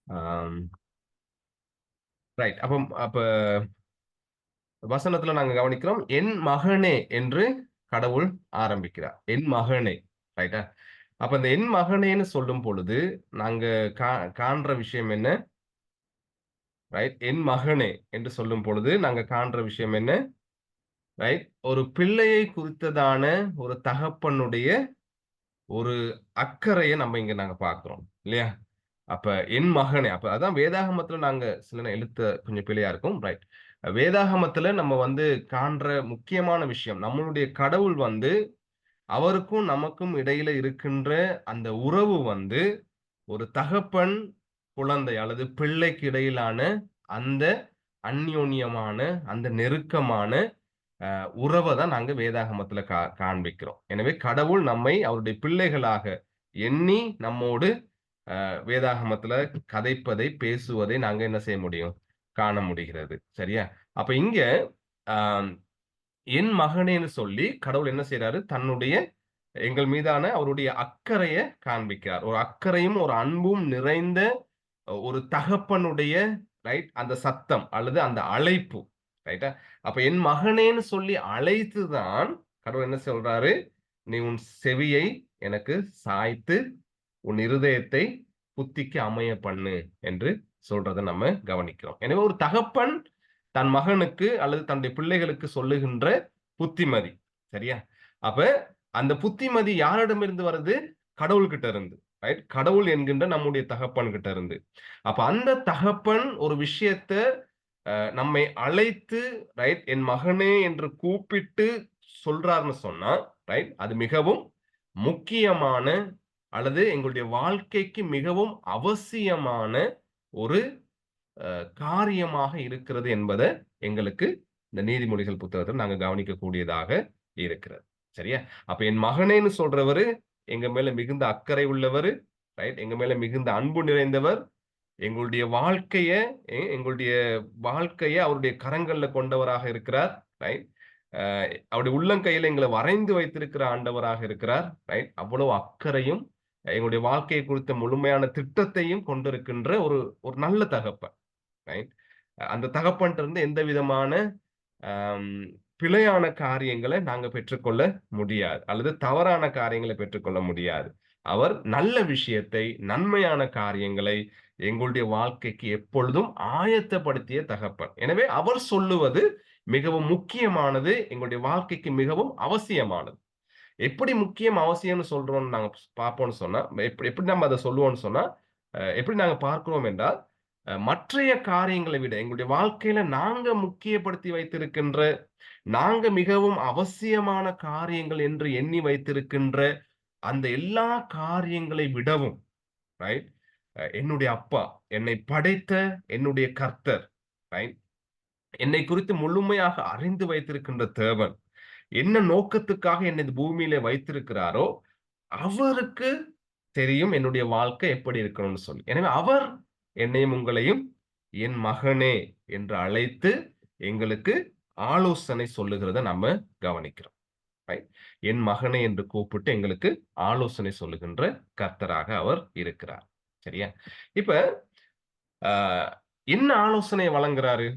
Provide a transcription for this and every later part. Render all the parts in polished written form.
ஆம், ரைட். அப்ப வசனத்துல நாங்க கவனிக்கிறோம், என் மகனே என்று கடவுள் ஆரம்பிக்கிறார். என் மகனே. ரைட்டா? அப்ப இந்த என் மகனேன்னு சொல்லும் பொழுது, நாங்க கா காண்ற விஷயம் என்ன? ரைட். என் மகனே என்று சொல்லும் பொழுது, நாங்க காண்ற விஷயம் என்ன? ரைட். ஒரு பிள்ளையை குறித்ததான ஒரு தகப்பனுடைய ஒரு அக்கறைய நம்ம இங்க நாங்க பார்க்கிறோம். இல்லையா? அப்ப என் மகனே, அப்ப அதான் வேதாகமத்துல நாங்க சில எழுத்து கொஞ்சம் பிழையா இருக்கும். ரைட். வேதாகமத்துல நம்ம காண்ற முக்கியமான விஷயம், நம்மளுடைய கடவுள் அவருக்கும் நமக்கும் இடையில இருக்கின்ற அந்த உறவு ஒரு தகப்பன், குழந்தை அல்லது பிள்ளைக்கு இடையிலான அந்த அந்யோன்யமான, அந்த நெருக்கமான உறவ தான் நாங்க வேதாகமத்துல காண்பிக்கிறோம். எனவே கடவுள் நம்மை அவருடைய பிள்ளைகளாக எண்ணி நம்மோடு வேதாகமத்துல கதைப்பதை, பேசுவதை நாங்க என்ன செய்ய முடியும்? காண முடிகிறது. சரியா? அப்ப இங்க அ என் மகனேன்னு சொல்லி கடவுள் என்ன செய்றாரு? தன்னுடைய எங்கள் மீதான அவருடைய அக்கறைய காண்பிக்கிறார். ஒரு அக்கறையும், ஒரு அன்பும் நிறைந்த ஒரு தகப்பனுடைய ரைட் அந்த சத்தம் அல்லது அந்த அழைப்பு. ரைட்டா? அப்ப என் மகனேன்னு சொல்லி அழைத்து தான் கடவுள் என்ன சொல்றாரு? "நீ உன் செவியை எனக்கு சாய்த்து, உன் இருதயத்தை புத்திக்கு அமைய பண்ணு" என்று சொல்றத நம்ம கவனிக்கிறோம். எனவே ஒரு தகப்பன் தன் மகனுக்கு அல்லது தன்னுடைய பிள்ளைகளுக்கு சொல்லுகின்ற புத்திமதி. சரியா? அப்ப அந்த புத்திமதி யாரிடமிருந்து வருது? கடவுள்கிட்ட இருந்து. ரைட்? கடவுள் என்கின்ற நம்முடைய தகப்பன் கிட்ட இருந்து. அப்ப அந்த தகப்பன் ஒரு விஷயத்த நம்மை அழைத்து ரைட் என் மகனே என்று கூப்பிட்டு சொல்றார்ன்னு சொன்னா, ரைட்? அது மிகவும் முக்கியமான அல்லது எங்களுடைய வாழ்க்கைக்கு மிகவும் அவசியமான ஒரு காரியமாக இருக்கிறது என்பத எங்களுக்கு இந்த நீதிமொழிகள் புத்தகத்துல நாங்க கவனிக்கக்கூடியதாக இருக்கிறது. சரியா? அப்ப என் மகனேன்னு சொல்றவரு எங்க மேல மிகுந்த அக்கறை உள்ளவரு. ரைட்? எங்க மேல மிகுந்த அன்பு நிறைந்தவர். எங்களுடைய வாழ்க்கைய எங்களுடைய வாழ்க்கைய அவருடைய கரங்கள்ல கொண்டவராக இருக்கிறார். ரைட்? அ அவருடைய உள்ளங்கையில எங்கள வரைந்து வைத்திருக்கிற ஆண்டவராக இருக்கிறார். ரைட்? அவ்வளவு அக்கறையும், எங்களுடைய வாழ்க்கையை குறித்த முழுமையான திட்டத்தையும் கொண்டிருக்கின்ற ஒரு ஒரு நல்ல தகப்பன். ரைட்? அந்த தகப்பன்ட்ட இருந்து எந்த விதமான அம் பிழையான காரியங்கள நாங்க பெற்றுக்கொள்ள முடியாது. அல்லது தவறான காரியங்கள பெற்றுக்கொள்ள முடியாது. அவர் நல்ல விஷயத்தை, நன்மையான காரியங்களை எங்களுடைய வாழ்க்கைக்கு எப்பொழுதும் ஆயத்தப்படுத்திய தகப்பன். எனவே அவர் சொல்லுவது மிகவும் முக்கியமானது. எங்களுடைய வாழ்க்கைக்கு மிகவும் அவசியமானது. எப்படி முக்கியம், அவசியம்னு சொல்றோம்னு நாங்க பார்ப்போம்ன்னு சொன்னா, எப்படி எப்படி நம்ம அத சொல்லுவோம்ன்னு சொன்னா, எப்படி நாங்க பார்க்கிறோம் என்றால், மற்றைய காரியங்களை விட எங்களுடைய வாழ்க்கையில நாங்க முக்கியப்படுத்தி வைத்திருக்கின்ற, நாங்க மிகவும் அவசியமான காரியங்கள் என்று எண்ணி வைத்திருக்கின்ற அந்த எல்லா காரியங்களை விடவும், ரைட்? என்னுடைய அப்பா, என்னை படைத்த என்னுடைய கர்த்தர், ரைட்? என்னை குறித்து முழுமையாக அறிந்து வைத்திருக்கின்ற தேவன், என்ன நோக்கத்துக்காக என்னை இந்த பூமியில வைத்திருக்கிறாரோ, அவருக்கு தெரியும் என்னுடைய வாழ்க்கை எப்படி இருக்கணும்னு சொல்லி. எனவே அவர் என்னையும் உங்களையும் என் மகனே என்று அழைத்து எங்களுக்கு ஆலோசனை சொல்லுகிறத நம்ம கவனிக்கிறோம். ரைட். என் மகனே என்று கூப்பிட்டு எங்களுக்கு ஆலோசனை சொல்லுகின்ற கர்த்தராக அவர் இருக்கிறார். சரியா? இப்ப அ என்ன ஆலோசனை வழங்குறாரு?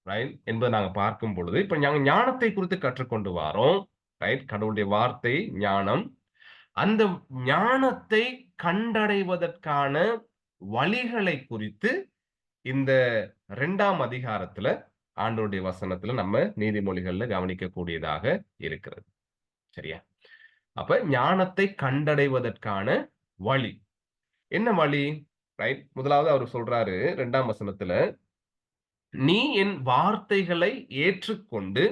ரைட் என்பதை நாங்க பார்க்கும் பொழுது, இப்ப நாங்க ஞானத்தை குறித்து கற்றுக்கொண்டு வாரோம். ரைட். கடவுளுடைய வார்த்தை ஞானம். அந்த ஞானத்தை கண்டடைவதற்கான வழிகளை குறித்து இந்த 2ஆம் அதிகாரத்துல ஆண்டவருடைய வசனத்துல நம்ம நீதிமொழிகள்ல கவனிக்கக்கூடியதாக இருக்கிறது. சரியா? அப்ப ஞானத்தை கண்டடைவதற்கான வழி. என்ன வழி? ரைட். முதலாவது அவரு சொல்றாரு 2ஆம் வசனத்துல, "நீ என் வார்த்தைகளை ஏற்றுக்கொண்டு,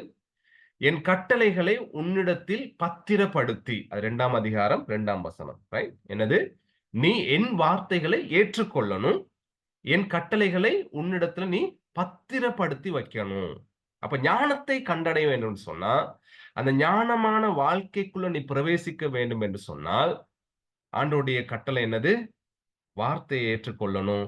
என் கட்டளைகளை உன்னிடத்தில் பத்திரப்படுத்தி." அது 2ஆம் அதிகாரம் 2ஆம் வசனம். ரைட். என்னது? "நீ என் வார்த்தைகளை ஏற்றுக்கொள்ளணும். என் கட்டளைகளை உன்னிடத்துல நீ பத்திரப்படுத்தி வைக்கணும்." அப்ப ஞானத்தை கண்டடைய வேண்டும்னு சொன்னா, அந்த ஞானமான வாழ்க்கைக்குள்ள நீ பிரவேசிக்க வேண்டும் என்று சொன்னால், ஆண்டவருடைய கட்டளை என்னது? வார்த்தையை ஏற்றுக்கொள்ளணும்.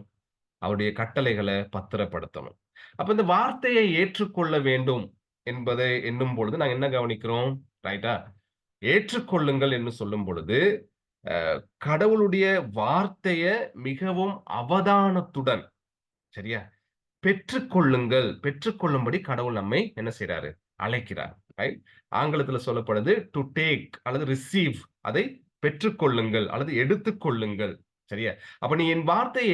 அவருடைய கட்டளைகள பத்திரப்படுத்தணும். அப்ப இந்த வார்த்தையை ஏற்றுக்கொள்ள வேண்டும் என்பதை எண்ணும் பொழுது, நாங்க என்ன கவனிக்கிறோம்? ரைட்டா? ஏற்றுக்கொள்ளுங்கள் என்று சொல்லும் பொழுது, கடவுளுடைய வார்த்தைய மிகவும் அவதானத்துடன், சரியா? பெற்றுக்கொள்ளுங்கள். பெற்றுக்கொள்ளும்படி கடவுள் நம்மை என்ன செய்றாரு? அழைக்கிறார். ரைட்? ஆங்கிலத்தில சொல்லப்படுது டூ டேக் அல்லது ரிசீவ். அதை பெற்றுக்கொள்ளுங்கள் அல்லது எடுத்துக்கொள்ளுங்கள். சரியா? அப்ப நீ என் வார்த்தையை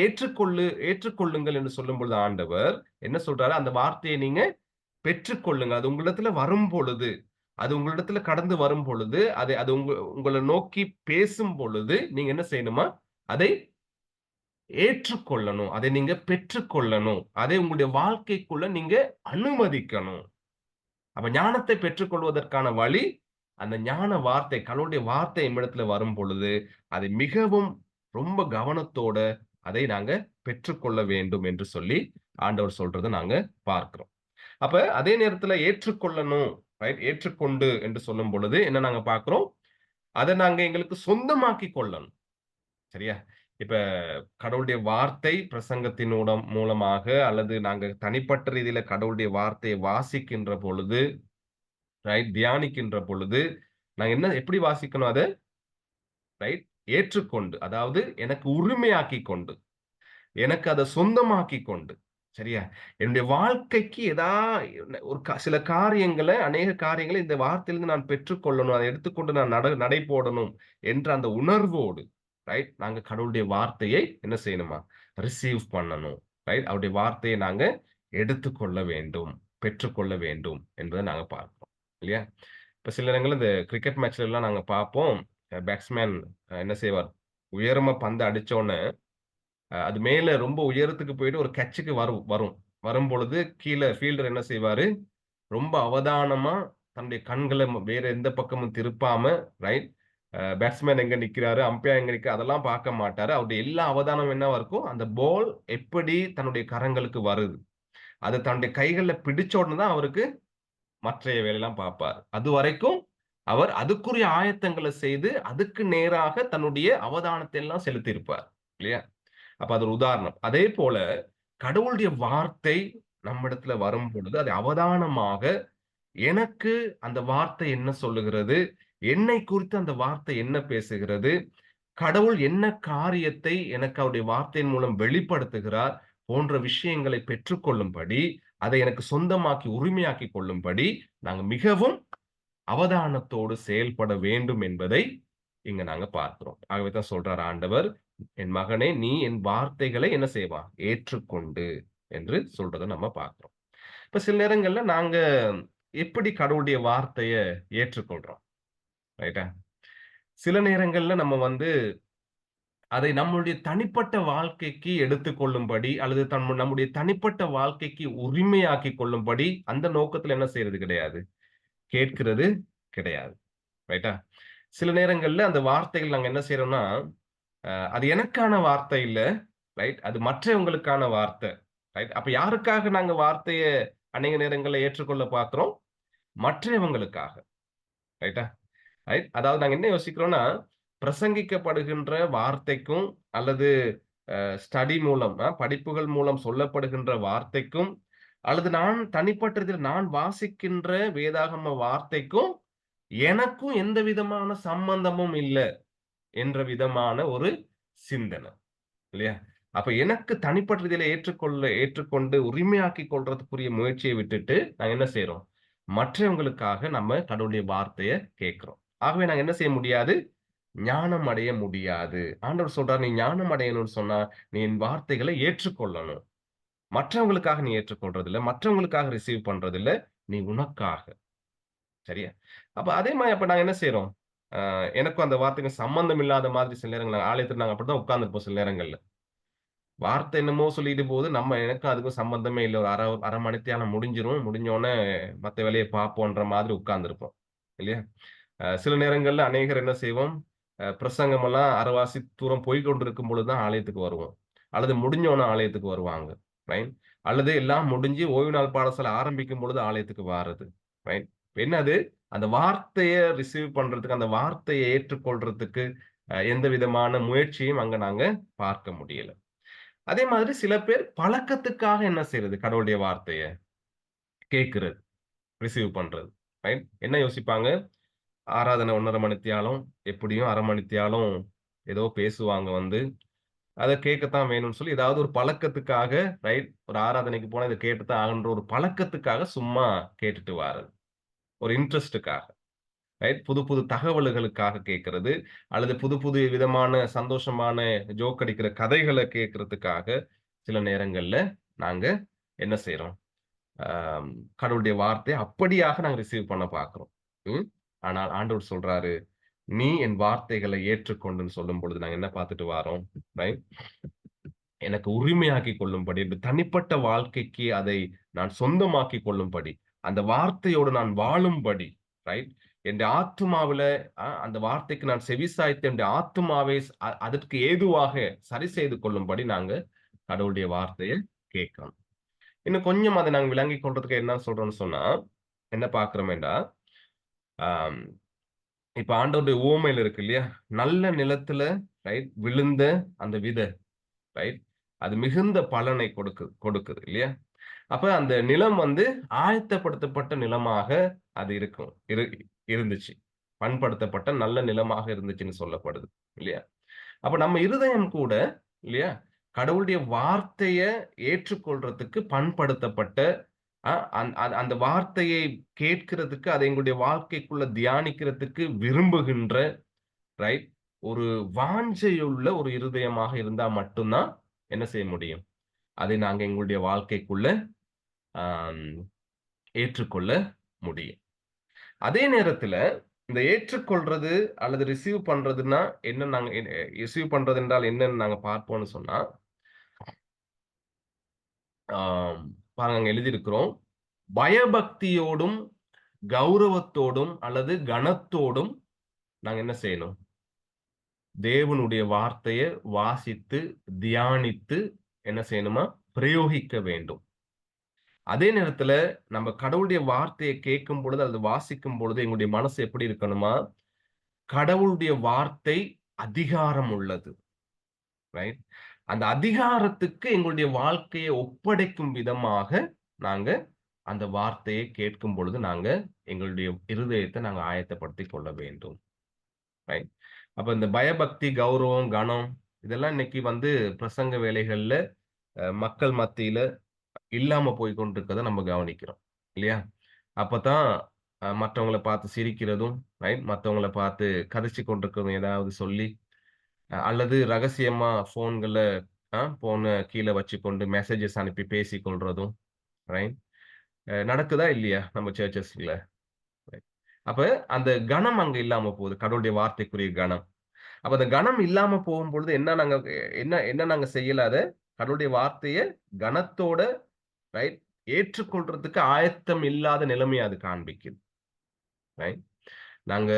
ஏற்றுக்கொள்ளுங்கள் என்று சொல்லும்பொழுது ஆண்டவர் என்ன சொல்றாரு? அந்த வார்த்தையை நீங்க பெற்றுக்கொள்ளுங்க. அது உங்களிடத்துல வரும்பொழுது, அது உங்களிடத்துல கடந்து வரும்பொழுது, அது உங்கள நோக்கி பேசும்பொழுது, நீங்க என்ன செய்யணுமா? அதை ஏற்றுக்கொள்ளணும். அதை நீங்க பெற்றுக்கொள்ளணும். அதை உங்களுடைய வாழ்க்கைக்குள்ள நீங்க அனுமதிக்கணும். அப்ப ஞானத்தை பெற்றுக்கொள்வதற்கான வழி, அந்த ஞான வார்த்தை, கடவுளுடைய வார்த்தை நம்மிடத்துல வரும்பொழுது, அதை மிகவும் ரொம்ப கவனத்தோட அதை நாங்க பெற்றுக்கொள்ள வேண்டும் என்று சொல்லி ஆண்டவர் சொல்றத நாங்க பார்க்கிறோம். அப்ப அதே நேரத்துல ஏற்றுக்கொள்ளணும், ரைட்? ஏற்றுக்கொண்டு என்று சொல்லும் பொழுது என்ன நாங்க பார்க்கிறோம்? அத நாங்க எங்களுக்கு சொந்தமாக்கிக் கொள்ளணும். சரியா? இப்ப கடவுளுடைய வார்த்தை மூலமாக அல்லது நாங்க தனிப்பட்ட ரீதியில கடவுளுடைய வார்த்தையை வாசிக்கின்ற பொழுது, ரைட்? தியானிக்கின்ற பொழுது, நாங்க எப்படி வாசிக்கணும் அத? ரைட்? ஏற்றுக்கொண்டு, அதாவது எனக்கு உரிமையாக்கிக் கொண்டு. எனக்கு அத சொந்தமாக்கிக் கொண்டு. சரியா? என்னுடைய வாழ்க்கைக்கு ஒரு சில காரியங்கள, அநேக காரியங்கள இந்த வார்த்தையிலிருந்து நான் பெற்றுக்கொள்ளணும். அத எடுத்துக்கொண்டு நான் நடை போடணும் என்ற அந்த உணர்வோடு, ரைட்? நாங்க கடவுளுடைய வார்த்தையை என்ன செய்யணுமா? ரிசீவ் பண்ணணும். ரைட்? அவருடைய வார்த்தையை நாங்க எடுத்துக்கொள்ள வேண்டும், பெற்றுக்கொள்ள வேண்டும் என்பத நாங்க பார்க்கிறோம். இல்லையா? இப்ப சில நேரங்கள்ல இந்த கிரிக்கெட் மேட்ச்லலாம் நாங்க பார்ப்போம். பேட்ஸ்மேன் என்ன செய்வார்? உயரமா பந்த அடிச்சோனே அது மேல ரொம்ப உயரத்துக்கு போயிட்டு ஒரு கேட்சுக்கு வரும். வரும்பொழுது கீழ ஃபீல்டர் என்ன செய்வாரு, ரொம்ப அவதானமா தன்னுடைய கண்கள வேற எந்த பக்கமும் திருப்பாம, ரைட்? பேட்ஸ்மேன் எங்க நிக்கிறாரு, அம்பையர் எங்க நிக்கிறாரு அதெல்லாம் பார்க்க மாட்டாரு. அவருடைய எல்லா அவதானமும் என்னவா இருக்கும், அந்த பால் எப்படி தன்னுடைய கரங்களுக்கு வருது. அத தன்னுடைய கைகள்ல பிடிச்ச உடனே தான் அவருக்கு மற்றைய வேலையெல்லாம் பார்ப்பார். அதுவரைக்கும் அவர் அதுக்குரிய ஆயத்தங்கள செய்து, அதுக்கு நேராக தன்னுடைய அவதானத்தை எல்லாம் செலுத்தியிருப்பார். இல்லையா? அப்ப அது ஒரு உதாரணம். அதேபோல கடவுளுடைய வார்த்தை நம்மிடத்துல வரும்பொழுது, அதை அவதானமாக எனக்கு அந்த வார்த்தை என்ன சொல்லுகிறது? என்னை குறித்து அந்த வார்த்தை என்ன பேசுகிறது? கடவுள் என்ன காரியத்தை எனக்கு அவருடைய வார்த்தையின் மூலம் வெளிப்படுத்துகிறார்? போன்ற விஷயங்களை பெற்றுக்கொள்ளும்படி, அதை எனக்கு சொந்தமாக்கி, உரிமையாக்கிக் கொள்ளும்படி, நாங்க மிகவும் அவதானத்தோடு செயல்பட வேண்டும் என்பதை இங்க நாங்க பார்க்கிறோம். ஆகவே தான் சொல்றார் ஆண்டவர், "என் மகனே, நீ என் வார்த்தைகளை என்ன செய்வா? ஏற்றுக்கொண்டு" என்று சொல்றத நம்ம பார்க்கிறோம். இப்ப சில நேரங்கள்ல நாங்க எப்படி கடவுளுடைய வார்த்தைய ஏற்றுக்கொள்றோம்? ரைட்டா? சில நேரங்கள்ல நம்ம அதை நம்முடைய தனிப்பட்ட வாழ்க்கைக்கு எடுத்துக்கொள்ளும்படி, அல்லது நம்முடைய தனிப்பட்ட வாழ்க்கைக்கு உரிமையாக்கிக் கொள்ளும்படி, அந்த நோக்கத்துல என்ன செய்றது கிடையாது. கேட்கிறது கிடையாது. ரைட்டா? சில நேரங்கள்ல அந்த வார்த்தைகள் நாங்க என்ன செய்றோம்னா, அது எனக்கான வார்த்தை இல்ல. ரைட்? அது மற்றவங்களுக்கான வார்த்தை. ரைட்? அப்ப யாருக்காக நாங்க வார்த்தைய அநேக நேரங்கள்ல ஏற்றுக்கொள்ள பார்க்கிறோம்? மற்றவங்களுக்காக. ரைட்டா? ரைட்? அதாவது நாங்க என்ன யோசிக்கிறோம்னா, பிரசங்கிக்கப்படுகின்ற வார்த்தைக்கும் அல்லது ஸ்டடி மூலம் படிப்புகள் மூலம் சொல்லப்படுகின்ற வார்த்தைக்கும், அல்லது நான் தனிப்பட்ட ரீதியில நான் வாசிக்கின்ற வேதாகம வார்த்தைக்கும், எனக்கும் எந்த விதமான சம்பந்தமும் இல்ல, என்ற விதமான ஒரு சிந்தனை. இல்லையா? அப்ப எனக்கு தனிப்பட்ட ரீதியில ஏற்றுக்கொண்டு உரிமையாக்கிக் கொள்றதுக்குரிய முயற்சிய விட்டுட்டு, நாங்க என்ன செய்றோம்? மற்றவங்களுக்காக நம்ம கடவுளுடைய வார்த்தைய கேட்கிறோம். ஆகவே நாங்க என்ன செய்ய முடியாது? ஞானம் அடைய முடியாது. ஆண்டவர் சொல்றார், "நீ ஞானம் அடையணும்னு சொன்னா, நீ என் வார்த்தைகளை ஏற்றுக்கொள்ளணும். மற்றவங்களுக்காக நீ ஏற்றுக்கொள்றதில்ல. மற்றவங்களுக்காக ரிசீவ் பண்றதில்ல. நீ உனக்காக." சரியா? அப்ப அதே மாரி அப்ப நாங்க என்ன செய்றோம்? எனக்கும் அந்த வார்த்தைக்கும் சம்மந்தம் இல்லாத மாதிரி சில நேரங்கள்ல ஆலயத்துல நாங்க அப்படித்தான் உட்கார்ந்திருப்போம் சில நேரங்கள்ல. வார்த்தை என்னமோ சொல்லிட்டு போகுது. எனக்கும் அதுக்கும் சம்மந்தமே இல்ல. ஒரு 1/2 மணித்தியாலம் முடிஞ்சிரும். முடிஞ்சோனே மத்த வேலைய பார்ப்போன்ற மாதிரி உட்கார்ந்திருப்போம். இல்லையா? சில நேரங்கள்ல அநேகர் என்ன செய்வோம்? பிரசங்கமெல்லாம் அரைவாசி தூரம் போய்க் கொண்டிருக்கும் பொழுது தான் ஆலயத்துக்கு வருவோம். அல்லது முடிஞ்சோன ஆலயத்துக்கு வருவாங்க. ரைட்? அல்லது எல்லாம் முடிஞ்சு ஓய்வு நாள் பாடசாலை ஆரம்பிக்கும் பொழுது ஆலயத்துக்கு வாரது. ரைட்? என்னது? அந்த வார்த்தைய ரிசீவ் பண்றதுக்கு, அந்த வார்த்தைய ஏற்றுக்கொள்றதுக்கு எந்த விதமான முயற்சியும் அங்க நாங்க பார்க்க முடியல. அதே மாதிரி சில பேர் பழக்கத்துக்காக என்ன செய்றது? கடவுளுடைய வார்த்தைய கேட்கிறது, ரிசீவ் பண்றது. ரைட்? என்ன யோசிப்பாங்க? ஆராதனை 1 1/2 மணித்தியாலம், எப்படியும் 1/2 மணித்தியாலம் ஏதோ பேசுவாங்க வந்து. அத கேட்கத்தான் வேணும்னு சொல்லி ஏதாவது ஒரு பழக்கத்துக்காக ரைட் ஒரு ஆராதனைக்கு போனா இத கேட்டுத்தான் ஆகணுன்ற ஒரு பழக்கத்துக்காக சும்மா கேட்டுட்டு வாரது. ஒரு இன்ட்ரெஸ்ட்டுக்காக. ரைட். புது புது தகவல்களுக்காக கேட்கிறது. அல்லது புது புது விதமான சந்தோஷமான ஜோக் அடிக்கிற கதைகள கேட்கறதுக்காக சில நேரங்கள்ல நாங்க என்ன செய்றோம்? ஆம் கடவுளுடைய வார்த்தைய அப்படியாக நாங்க ரிசீவ் பண்ண பார்க்கிறோம். ம். ஆனால் ஆண்டவர் சொல்றாரு, "நீ என் வார்த்தைகளை ஏற்றுக்கொண்டுன்னு" சொல்லும்பொழுது நாங்க என்ன பார்த்துட்டு வாரோம்? ரைட். எனக்கு உரிமையாக்கிக் கொள்ளும்படி, இந்த தனிப்பட்ட வாழ்க்கைக்கு அதை நான் சொந்தமாக்கிக் கொள்ளும்படி, அந்த வார்த்தையோடு நான் வாழும்படி, ரைட்? என்னுடைய ஆத்துமாவில அந்த வார்த்தைக்கு நான் செவிசாய்த்து என்னுடைய ஆத்துமாவை அதற்கு ஏதுவாக சரி செய்து கொள்ளும்படி நாங்க கடவுளுடைய வார்த்தைய கேட்கணும். இன்னும் கொஞ்சம் அத நாங்க விளங்கிக் கொள்றதுக்கு என்ன சொல்றோம்ன்னு சொன்னா, என்ன பார்க்கிறோமேண்டா, ஆம் இப்ப ஆண்டவருடைய உவமையில இருக்கு இல்லையா? நல்ல நிலத்தில ரைட் விழுந்த அந்த விதை. ரைட். அது மிகுந்த பலனை கொடுக்குது இல்லையா? அப்ப அந்த நிலம் வந்து ஆயத்தப்படுத்தப்பட்ட நிலமாக அது இருக்கும். இருந்துச்சு. பண்படுத்தப்பட்ட நல்ல நிலமாக இருந்துச்சுன்னு சொல்லப்படுது. இல்லையா? அப்ப நம்ம இருதயம் கூட இல்லையா? கடவுளுடைய வார்த்தைய ஏற்றுக்கொள்றதுக்கு பண்படுத்தப்பட்ட அ அந் அந் அந்த வார்த்தையை கேட்கிறதுக்கு, அதை எங்களுடைய வாழ்க்கைக்குள்ள தியானிக்கிறதுக்கு விரும்புகின்ற ரைட். ஒரு வாஞ்சையுள்ள ஒரு இருதயமாக இருந்தா மட்டும் தான் என்ன செய்ய முடியும்? அதை நாங்க எங்களுடைய வாழ்க்கைக்குள்ள ஆம் ஏற்றுக்கொள்ள முடியும். அதே நேரத்துல இந்த ஏற்றுக்கொள்றது அல்லது ரிசீவ் பண்றதுன்னா என்ன நாங்க ரிசீவ் பண்றது என்றால் என்னன்னு நாங்க பார்ப்போம்னு சொன்னா, ஆம் பாருங்க அங்க எழுதியிருக்கிறோம். பயபக்தியோடும், கௌரவத்தோடும் அல்லது கனத்தோடும் நாங்க என்ன செய்யணும்? தேவனுடைய வார்த்தைய வாசித்து, தியானித்து என்ன செய்யணுமா? பிரயோகிக்க வேண்டும். அதே நேரத்துல நம்ம கடவுளுடைய வார்த்தைய கேட்கும் பொழுது, அல்லது வாசிக்கும் பொழுது எங்களுடைய மனசு எப்படி இருக்கணுமா? கடவுளுடைய வார்த்தை அதிகாரம் உள்ளது. ரைட்? அந்த அதிகாரத்துக்கு எங்களுடைய வாழ்க்கைய ஒப்படைக்கும் விதமாக நாங்க அந்த வார்த்தையை கேட்கும் பொழுது, நாங்க எங்களுடைய இருதயத்த நாங்க ஆயத்தப்படுத்திக் கொள்ள வேண்டும். ரைட்? அப்ப இந்த பயபக்தி, கௌரவம், கனம் இதெல்லாம் இன்னைக்கு வந்து பிரசங்க வேலைகள்ல மக்கள் மத்தியில இல்லாம போய் கொண்டிருக்கிறத நம்ம கவனிக்கிறோம். இல்லையா? அப்பதான் மற்றவங்கள பார்த்து சிரிக்கிறதும், ரைட்? மத்தவங்கள பார்த்து கதைச்சு கொண்டிருக்கிறதும் ஏதாவது சொல்லி, அல்லது ரகசியமா ஃபோன கீழ வச்சுக்கொண்டு மெசேஜஸ் அனுப்பி பேசிக் கொள்றதும், ரைட்? நடக்குதா இல்லையா? நம்ம சர்ச்சஸ்ல. அப்ப அந்த கனம் அங்க இல்லாம போகுது. கடவுளுடைய வார்த்தைக்குரிய கனம். அப்ப அந்த கனம் இல்லாம போகும்பொழுது என்ன நாங்க செய்யல அத? கடவுளுடைய வார்த்தைய கனத்தோட ரைட் ஏற்றுக்கொள்றதுக்கு ஆயத்தம் இல்லாத நிலைமைய அது காண்பிக்குது. ரைட். நாங்க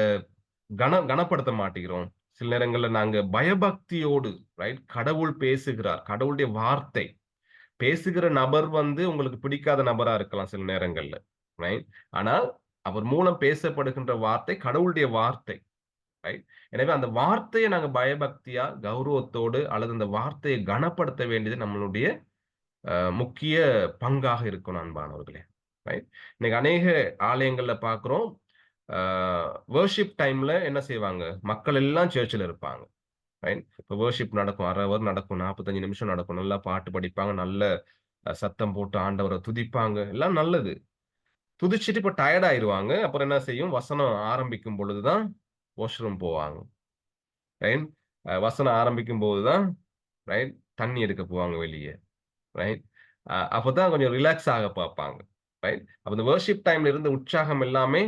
கனப்படுத்த மாட்டேங்கிறோம். சில நேரங்கள்ல நாங்க பயபக்தியோடு ரைட் கடவுள் பேசுகிறார். கடவுளுடைய வார்த்தை. பேசுகிற நபர் வந்து உங்களுக்கு பிடிக்காத நபரா இருக்கலாம் சில நேரங்கள்ல. ரைட். ஆனால் அவர் மூலம் பேசப்படுகின்ற வார்த்தை கடவுளுடைய வார்த்தை. ரைட். எனவே அந்த வார்த்தைய நாங்க பயபக்தியா, கௌரவத்தோடு அல்லது அந்த வார்த்தைய கனப்படுத்த வேண்டியது நம்மளுடைய முக்கிய பங்காக இருக்கணும் அன்பானவர்களே. ரைட். இன்னைக்கு அநேக ஆலயங்கள்ல பார்க்கிறோம். ஆ வொர்ஷிப் டைம்ல என்ன செய்வாங்க? மக்கள் எல்லாம் சர்ச்ல இருப்பாங்க. ரைட். இப்ப வொர்ஷிப் நடக்கும். 1/2 ஹவர் நடக்கும். 45 நிமிஷம் நடக்கும். நல்லா பாட்டு படிப்பாங்க. நல்ல சத்தம் போட்டு ஆண்டவர துதிப்பாங்க. எல்லாம் நல்லது. துதிச்சுட்டு இப்ப டயர்ட் ஆயிருவாங்க. அப்புறம் என்ன செய்யும்? வசனம் ஆரம்பிக்கும் பொழுது தான் வாஷ்ரூம் போவாங்க. ரைட். வசனம் ஆரம்பிக்கும்போது தான் ரைட் தண்ணி எடுக்க போவாங்க வெளிய. ரைட். அப்பதான் கொஞ்சம் ரிலாக்ஸ் ஆக பார்ப்பாங்க. ரைட். அப்ப இந்த வொர்ஷிப் டைம்ல இருந்த உற்சாகம் எல்லாமே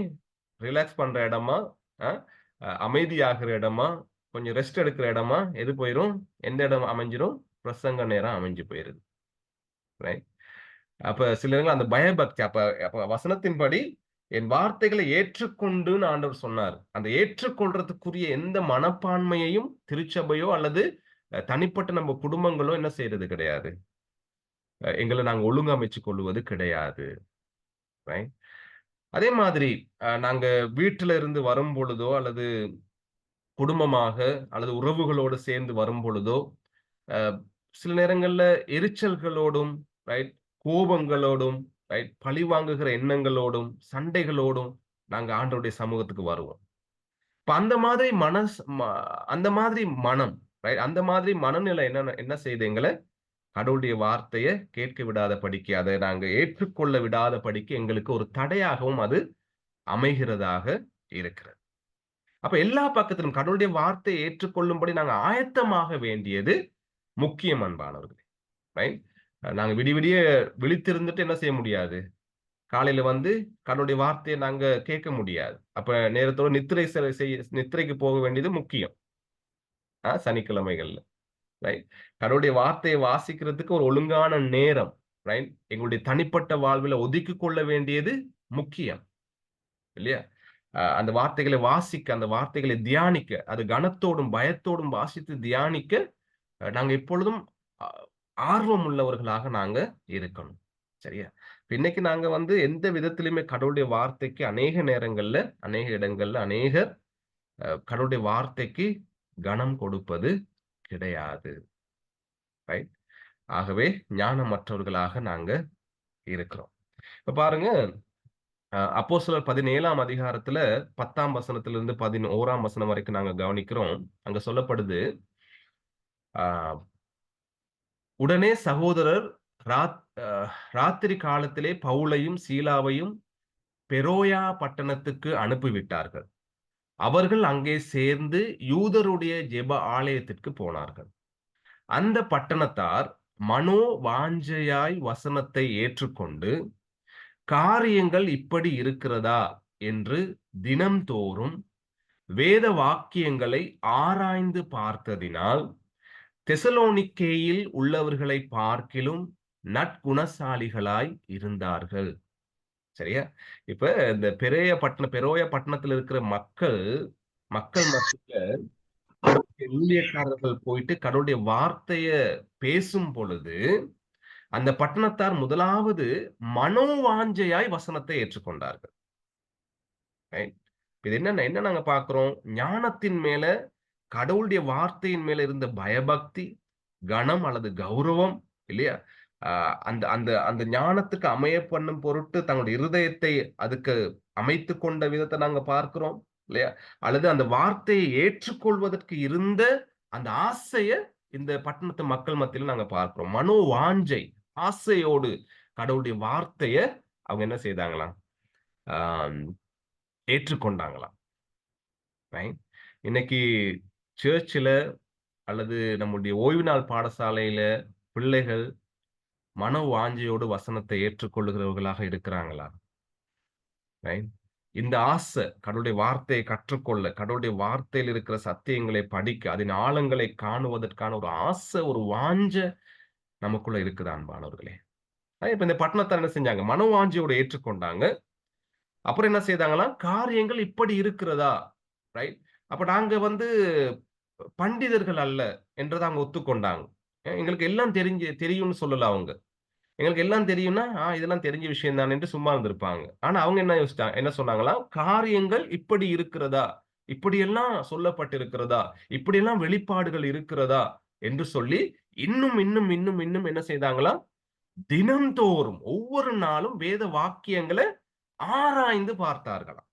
ரிலாக்ஸ் பண்ற இடமா, அ அமைதியாகுற இடமா, கொஞ்சம் ரெஸ்ட் எடுக்கிற இடமா எது போயிரும்? எந்த இடம் அமைஞ்சிரும்? பிரசங்க நேரம் அமைஞ்சு போயிருது. ரைட். அப்ப சில நேரங்கள்ல அந்த பயபக்தி அப்ப அப்ப வசனத்தின்படி என் வார்த்தைகளை ஏற்றுக்கொண்டுன்னு ஆண்டவர் சொன்னாரு. அந்த ஏற்றுக்கொள்றதுக்குரிய எந்த மனப்பான்மையையும் திருச்சபையோ அல்லது தனிப்பட்ட நம்ம குடும்பங்களோ என்ன செய்றது கிடையாது. எங்கள நாங்க ஒழுங்கமைச்சுக் கொள்வது கிடையாது. ரைட். அதே மாதிரி நாங்க வீட்டில இருந்து வரும்பொழுதோ, அல்லது குடும்பமாக அல்லது உறவுகளோடு சேர்ந்து வரும்பொழுதோ, அ சில நேரங்கள்ல எரிச்சல்களோடும், ரைட், கோபங்களோடும், ரைட், பழிவாங்குகிற எண்ணங்களோடும், சண்டைகளோடும் நாங்க ஆண்டவருடைய சமூகத்துக்கு வருவோம். இப்ப அந்த மாதிரி மனம், ரைட்? அந்த மாதிரி மனநிலை என்ன செய்யுது எங்கள? கடவுளுடைய வார்த்தைய கேட்க விடாத படிக்கு, அத நாங்க ஏற்றுக்கொள்ள விடாத படிக்கு எங்களுக்கு ஒரு தடையாகவும் அது அமைகிறதாக இருக்கிறது. அப்ப எல்லா பக்கத்திலும் கடவுளுடைய வார்த்தையை ஏற்றுக்கொள்ளும்படி நாங்க ஆயத்தமாக வேண்டியது முக்கியம் அன்பானவர்களே. ரைட்? நாங்க விடிய விடிய விழித்திருந்துட்டு என்ன செய்ய முடியாது? காலையில வந்து கடவுளுடைய வார்த்தைய நாங்க கேட்க முடியாது. அப்ப நேரத்தோட நித்திரைக்கு போக வேண்டியது முக்கியம். சனிக்கிழமைகள்ல. ரைட்? கடவுளுடைய வார்த்தைய வாசிக்கிறதுக்கு ஒரு ஒழுங்கான நேரம், ரைட்? எங்களுடைய தனிப்பட்ட வாழ்வில ஒதுக்கிக் கொள்ள வேண்டியது முக்கியம். இல்லையா? அந்த வார்த்தைகளை வாசிக்க, அந்த வார்த்தைகளை தியானிக்க, அது கனத்தோடும், பயத்தோடும் வாசித்து தியானிக்க, நாங்க எப்பொழுதும் அ ஆர்வம் உள்ளவர்களாக நாங்க இருக்கணும். சரியா? இப்ப இன்னைக்கு நாங்க வந்து எந்த விதத்திலுமே கடவுளுடைய வார்த்தைக்கு அநேக நேரங்கள்ல, அநேக இடங்கள்ல, அநேகர் கடவுளுடைய வார்த்தைக்கு கனம் கொடுப்பது கிடையாது. ரைட்? ஆகவே ஞானமற்றவர்களாக நாங்க இருக்கிறோம். இப்ப பாருங்க, அப்போஸ்தலர் 17ஆம் அதிகாரத்துல 10ஆம் வசனத்திலிருந்து 11ஆம் வசனம் வரைக்கும் நாங்க கவனிக்கிறோம். அங்க சொல்லப்படுது, ஆ உடனே சகோதரர் ராத் அ ராத்திரி காலத்திலே பவுலையும், சீலாவையும் பெரோயா பட்டணத்துக்கு அனுப்பிவிட்டார்கள். அவர்கள் அங்கே சேர்ந்து யூதருடைய ஜெப ஆலயத்திற்கு போனார்கள். அந்த பட்டணத்தார் மனோவாஞ்சையாய் வசனத்தை ஏற்றுக்கொண்டு, காரியங்கள் இப்படி இருக்கிறதா என்று தினம்தோறும் வேத வாக்கியங்களை ஆராய்ந்து பார்த்ததினால், தெசலோனிக்கேயில் உள்ளவர்களை பார்க்கிலும் நற்குணசாலிகளாய் இருந்தார்கள். சரியா? இப்ப இந்த பெரோயா பட்டணத்துல இருக்கிற மக்கள் மக்கள் மத்தியில கடவுளுடைய ஊழியக்காரர்கள் போயிட்டு கடவுளுடைய வார்த்தைய பேசும் பொழுது, அந்த பட்டணத்தார் முதலாவது மனோவாஞ்சையாய் வசனத்தை ஏற்றுக்கொண்டார்கள். ரைட்? இது என்ன நாங்க பார்க்கிறோம்? ஞானத்தின் மேல, கடவுளுடைய வார்த்தையின் மேல இருந்த பயபக்தி, கனம் அல்லது கௌரவம், இல்லையா? அ அந்த அந்த அந்த ஞானத்துக்கு அமைய பண்ணும் பொருட்டு தங்களுடைய இருதயத்தை அதுக்கு அமைத்துக் கொண்ட விதத்த நாங்க பார்க்கிறோம். இல்லையா? அல்லது அந்த வார்த்தையை ஏற்றுக்கொள்வதற்கு இருந்த அந்த ஆசைய இந்த பட்டணத்து மக்கள் மத்தியில நாங்க பார்க்கிறோம். மனோவாஞ்சை, ஆசையோடு கடவுளுடைய வார்த்தைய அவங்க என்ன செய்தாங்களாம்? ஆ ஏற்றுக்கொண்டாங்களாம். ரைட்? இன்னைக்கு சர்ச்சுல அல்லது நம்முடைய ஓய்வு நாள் பாடசாலையில பிள்ளைகள் மனவாஞ்சையோடு வசனத்தை ஏற்றுக்கொள்ளுகிறவர்களாக இருக்கிறாங்களா? ரைட்? இந்த ஆசை கடவுளுடைய வார்த்தையை கற்றுக்கொள்ள, கடவுளுடைய வார்த்தையில் இருக்கிற சத்தியங்களை படிக்க, அதன் ஆழங்களை காணுவதற்கான ஒரு ஆசை, ஒரு வாஞ்ச நமக்குள்ள இருக்குதா அன்பானவர்களே? இப்ப இந்த பட்டணத்தார் என்ன செஞ்சாங்க? மனவாஞ்சையோட ஏற்றுக்கொண்டாங்க. அப்புறம் என்ன செய்தாங்களாம்? காரியங்கள் இப்படி இருக்கிறதா? ரைட்? அப்ப நாங்க வந்து பண்டிதர்கள் அல்ல என்றத அவங்க ஒத்துக்கொண்டாங்க. எங்களுக்கு எல்லாம் தெரியும்னு சொல்லல அவங்க. எங்களுக்கு எல்லாம் தெரியும்னா, இதெல்லாம் தெரிஞ்ச விஷயம் தானே என்று சும்மா இருந்திருப்பாங்க. ஆனா அவங்க என்ன சொன்னாங்களாம், காரியங்கள் இப்படி இருக்கிறதா? இப்படியெல்லாம் சொல்லப்பட்டிருக்கிறதா? இப்படியெல்லாம் வெளிப்பாடுகள் இருக்கிறதா? என்று சொல்லி இன்னும் என்ன செய்தாங்களாம், தினம்தோறும் ஒவ்வொரு நாளும் வேத வாக்கியங்கள ஆராய்ந்து பார்த்தார்களாம்.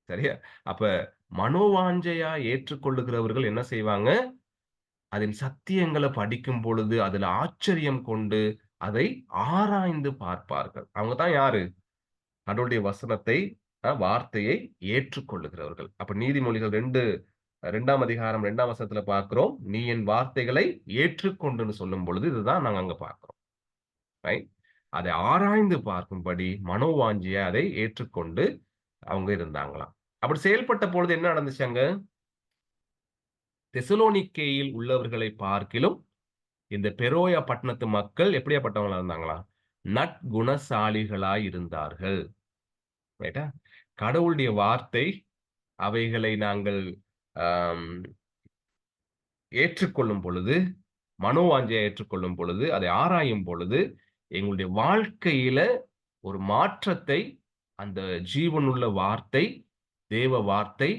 சரியா? அப்ப மனோவாஞ்சையா ஏற்றுக்கொள்ளுகிறவர்கள் என்ன செய்வாங்க? அதன் சத்தியங்கள படிக்கும் பொழுது, அதுல ஆச்சரியம் கொண்டு, அதை ஆராய்ந்து பார்ப்பார்கள். அவங்க தான் யாரு? கடவுளுடைய வசனத்தை, வார்த்தையை ஏற்றுக்கொள்ளுகிறவர்கள். அப்ப நீதிமொழிகள் 2ஆம் அதிகாரம் 2ஆம் வசனத்துல பார்க்கிறோம். "நீ என் வார்த்தைகளை ஏற்றுக்கொண்டுன்னு" சொல்லும் பொழுது, இதுதான் நாங்க அங்க பார்க்கிறோம். ரைட்? அதை ஆராய்ந்து பார்க்கும்படி மனோவாஞ்சியா அதை ஏற்றுக்கொண்டு அவங்க இருந்தாங்களாம். அப்படி செயல்பட்ட பொழுது என்ன நடந்துச்சு அங்க? தெசலோனிக்கேயில் உள்ளவர்களை பார்க்கிலும் இந்த பெரோயா பட்டணத்து மக்கள் எப்படியாப்பட்டவங்களா இருந்தாங்களா? நற்குணசாலிகளாய் இருந்தார்கள். ரைட்டா? கடவுளுடைய வார்த்தை அவைகளை நாங்கள் ஆம் ஏற்றுக்கொள்ளும் பொழுது, மனோவாஞ்சையா ஏற்றுக்கொள்ளும் பொழுது, அதை ஆராயும் பொழுது, எங்களுடைய வாழ்க்கையில ஒரு மாற்றத்தை அந்த ஜீவனுள்ள வார்த்தை, தேவ வார்த்தை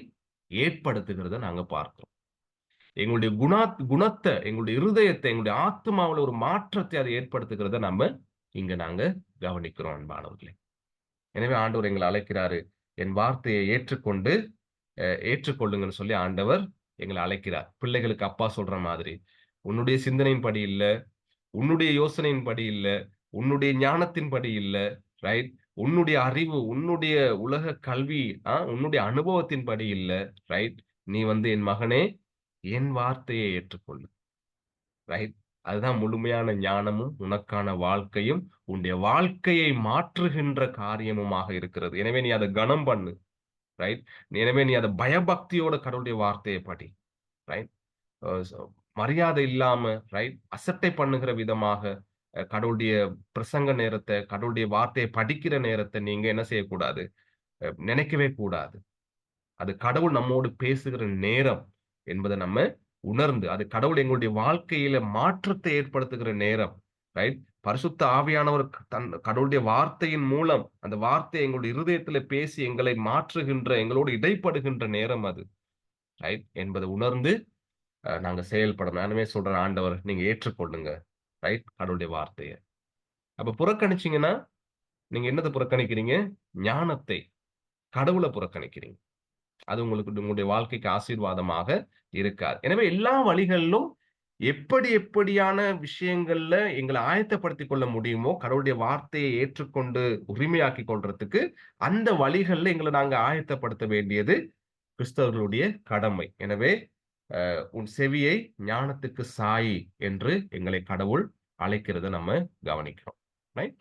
ஏற்படுத்துகிறத நாங்க பார்க்கிறோம். எங்களுடைய குணத்த, எங்களுடைய இருதயத்தை, எங்களுடைய ஆத்துமாவுல ஒரு மாற்றத்தை அது ஏற்படுத்துகிறத இங்க நாங்க கவனிக்கிறோம் அன்பானவர்களே. எனவே ஆண்டவர் எங்கள அழைக்கிறாரு. என் வார்த்தையை ஏற்றுக்கொண்டு ஏற்றுக்கொள்ளுங்கன்னு சொல்லி ஆண்டவர் எங்கள அழைக்கிறார். பிள்ளைகளுக்கு அப்பா சொல்ற மாதிரி. உன்னுடைய சிந்தனையின்படி இல்ல, உன்னுடைய யோசனையின்படி இல்ல, உன்னுடைய ஞானத்தின்படி இல்ல, ரைட்? உன்னுடைய அறிவு, உன்னுடைய உலக கல்வி, உன்னுடைய அனுபவத்தின்படி இல்ல, ரைட்? நீ வந்து என் மகனே, என் வார்த்தையை ஏற்றுக்கொள்ளு. ரைட்? அதுதான் முழுமையான ஞானமும், உனக்கான வாழ்க்கையும், உன்னுடைய வாழ்க்கையை மாற்றுகின்ற காரியமுமாக இருக்கிறது. எனவே நீ அத கனம் பண்ணு. ரைட்? எனவே நீ அத பயபக்தியோட கடவுளுடைய வார்த்தைய படி. ரைட்? சோ மரியாதை இல்லாம, ரைட்? அசட்டை பண்ணுகிற விதமாக கடவுளுடைய பிரசங்க நேரத்த, கடவுளுடைய வார்த்தைய படிக்கிற நேரத்த நீங்க என்ன செய்யக்கூடாது? நினைக்கவே கூடாது. அது கடவுள் நம்மோடு பேசுகிற நேரம் என்பத நம்ம உணர்ந்து, அது கடவுள் எங்களுடைய வாழ்க்கையில மாற்றத்தை ஏற்படுத்துகிற நேரம். ரைட்? பரிசுத்த ஆவியானவர் கடவுளுடைய வார்த்தையின் மூலம், அந்த வார்த்தை எங்களுடைய இருதயத்தில பேசி எங்களை மாற்றுகின்ற, எங்களோடு இடைப்படுகின்ற நேரம் அது. ரைட்? என்பத உணர்ந்து நாங்க செயல்படணும். நானுமே சொல்றேன் ஆண்டவர் நீங்க ஏற்றுக்கொள்ளுங்க. ரைட்? கடவுளுடைய வார்த்தைய. அப்ப புறக்கணிச்சீங்கன்னா, நீங்க என்னத்த புறக்கணிக்கிறீங்க? ஞானத்தை, கடவுள புறக்கணிக்கிறீங்க. அது உங்களுக்கு உங்களுடைய வாழ்க்கைக்கு ஆசீர்வாதமாக இருக்காது. எனவே எல்லா வழிகளிலும் எப்படியான விஷயங்கள்ல எங்கள ஆயத்தப்படுத்திக் கொள்ள முடியுமோ, கடவுளுடைய வார்த்தையை ஏற்றுக்கொண்டு உரிமையாக்கிக் கொள்றதுக்கு, அந்த வழிகள்ல எங்கள நாங்க ஆயத்தப்படுத்த வேண்டியது கிறிஸ்தவர்களுடைய கடமை. எனவே, உன் செவியை ஞானத்துக்கு சாயி என்று எங்களை கடவுள் அழைக்கிறத நம்ம கவனிக்கிறோம். ரைட்?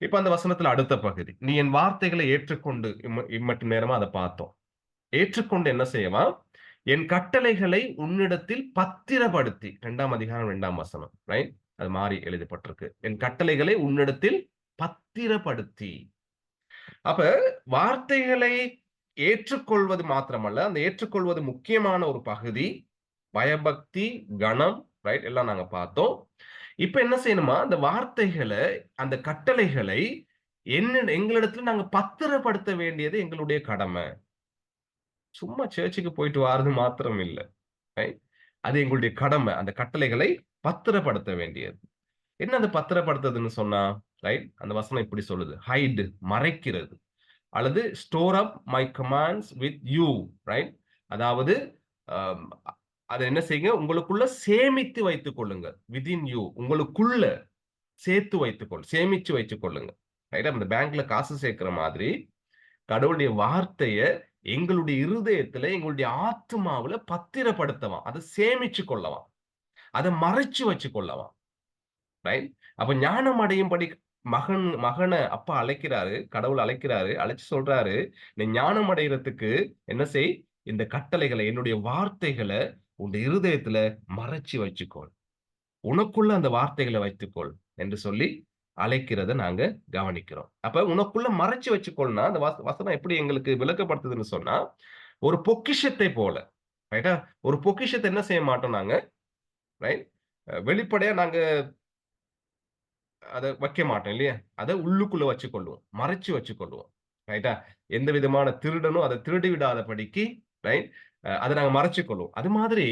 இப்ப அந்த வசனத்துல அடுத்த பகுதி. "நீ என் வார்த்தைகளை ஏற்றுக்கொண்டு" இம்மட்டும் நேரமா அத பார்த்தோம். ஏற்றுக்கொண்டு என்ன செய்யவாம்? "என் கட்டளைகளை உன்னிடத்தில் பத்திரப்படுத்தி" 2ஆம் அதிகாரம் 2ஆம் வசனம். ரைட்? அது மாறி எழுதப்பட்டிருக்கு. "என் கட்டளைகளை உன்னிடத்தில் பத்திரப்படுத்தி" அப்ப வார்த்தைகளை ஏற்றுக்கொள்வது மாத்திரமல்ல, அந்த ஏற்றுக்கொள்வது முக்கியமான ஒரு பகுதி. பயபக்தி, கனம், ரைட்? எல்லாம் நாங்க பார்த்தோம். இப்ப என்ன செய்யணுமா, அந்த வார்த்தைகள, அந்த கட்டளைகளை எங்களிடத்துல நாங்க பத்திரப்படுத்த வேண்டியது எங்களுடைய கடமை. சும்மா சர்ச்சுக்கு போயிட்டு வாரது மாத்திரம் இல்ல. ரைட்? அது எங்களுடைய கடமை. அந்த கட்டளைகளை பத்திரப்படுத்த வேண்டியது. என்ன அது பத்திரப்படுத்துதுன்னு சொன்னா, ரைட்? அந்த வசனம் இப்படி சொல்லுது. ஹைட் மறைக்கிறது. அல்லது store up my commands with you, right? அதாவது அம் அத என்ன செய்யுங்க, உங்களுக்குள்ள சேமித்து வைத்துக் கொள்ளுங்க. வித்தின் யூ உங்களுக்குள்ள சேர்த்து சேமிச்சு வைத்துக் கொள்ளுங்க. ரைட்டா? அந்த பேங்க்ல காசு சேர்க்கிற மாதிரி, கடவுளுடைய வார்த்தைய எங்களுடைய இருதயத்துல, எங்களுடைய ஆத்துமாவுல பத்திரப்படுத்தவாம். அத சேமிச்சு கொள்ளவாம். அத மறைச்சு வச்சுக் கொள்ளவாம். ரைட்? அப்ப ஞானம் அடையும்படி மகன அப்பா அழைக்கிறாரு. கடவுள் அழைக்கிறாரு. அழைச்சு சொல்றாரு, "நீ ஞானம் அடையறதுக்கு என்ன செய்? இந்த கட்டளைகள, என்னுடைய வார்த்தைகள உன் இருதயத்துல மறைச்சு வச்சுக்கொள். உனக்குள்ள அந்த வார்த்தைகள வைத்துக்கொள்" என்று சொல்லி அழைக்கிறத நாங்க கவனிக்கிறோம். அப்ப உனக்குள்ள மறைச்சு வச்சுக்கொள்னா, அந்த வசனம் எப்படி எங்களுக்கு விளக்கப்படுத்துதுன்னு சொன்னா, ஒரு பொக்கிஷத்தை போல. ரைட்டா? ஒரு பொக்கிஷத்த என்ன செய்ய மாட்டோம் நாங்க, ரைட்? வெளிப்படையா நாங்க அத வைக்க மாட்டோம் இல்லையா? அத உள்ளுக்குள்ள வச்சுக்கொள்வோம். மறைச்சு வச்சுக்கொள்வோம். ரைட்டா? எந்த விதமான திருடனும் அத திருடி விடாதபடிக்கு, ரைட்? அத நாங்க மறைச்சுக்கொள்வோம். அது மாதிரி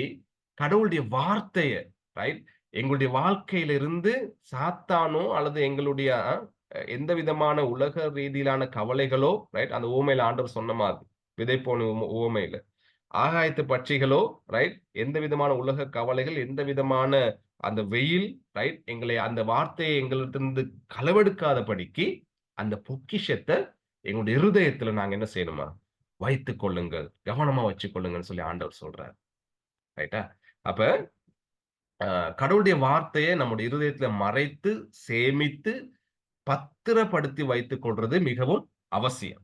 கடவுளுடைய வார்த்தைய, ரைட்? எங்களுடைய வாழ்க்கையிலிருந்து சாத்தானோ அல்லது எங்களுடைய எந்த விதமான உலக ரீதியிலான கவலைகளோ, ரைட்? அந்த உவமையில ஆண்டவர் சொன்ன மாதிரி, விதைப்போன உவமையில. ஆகாயத்து பட்சிகளோ, ரைட்? எந்த விதமான உலக கவலைகள், எந்த விதமான அந்த வெயில், ரைட்? எங்களை அந்த வார்த்தையை எங்களிடத்திலிருந்து களவெடுக்காதபடிக்கு, அந்த பொக்கிஷத்த எங்களுடைய இருதயத்துல நாங்க என்ன செய்யணுமா? வைத்துக் கொள்ளுங்கள். கவனமா வச்சுக் கொள்ளுங்கன்னு சொல்லி ஆண்டவர் சொல்றார். ரைட்டா? அப்ப அ கடவுளுடைய வார்த்தைய நம்முடைய இருதயத்துல மறைத்து, சேமித்து, பத்திரப்படுத்தி வைத்துக் கொள்றது மிகவும் அவசியம்.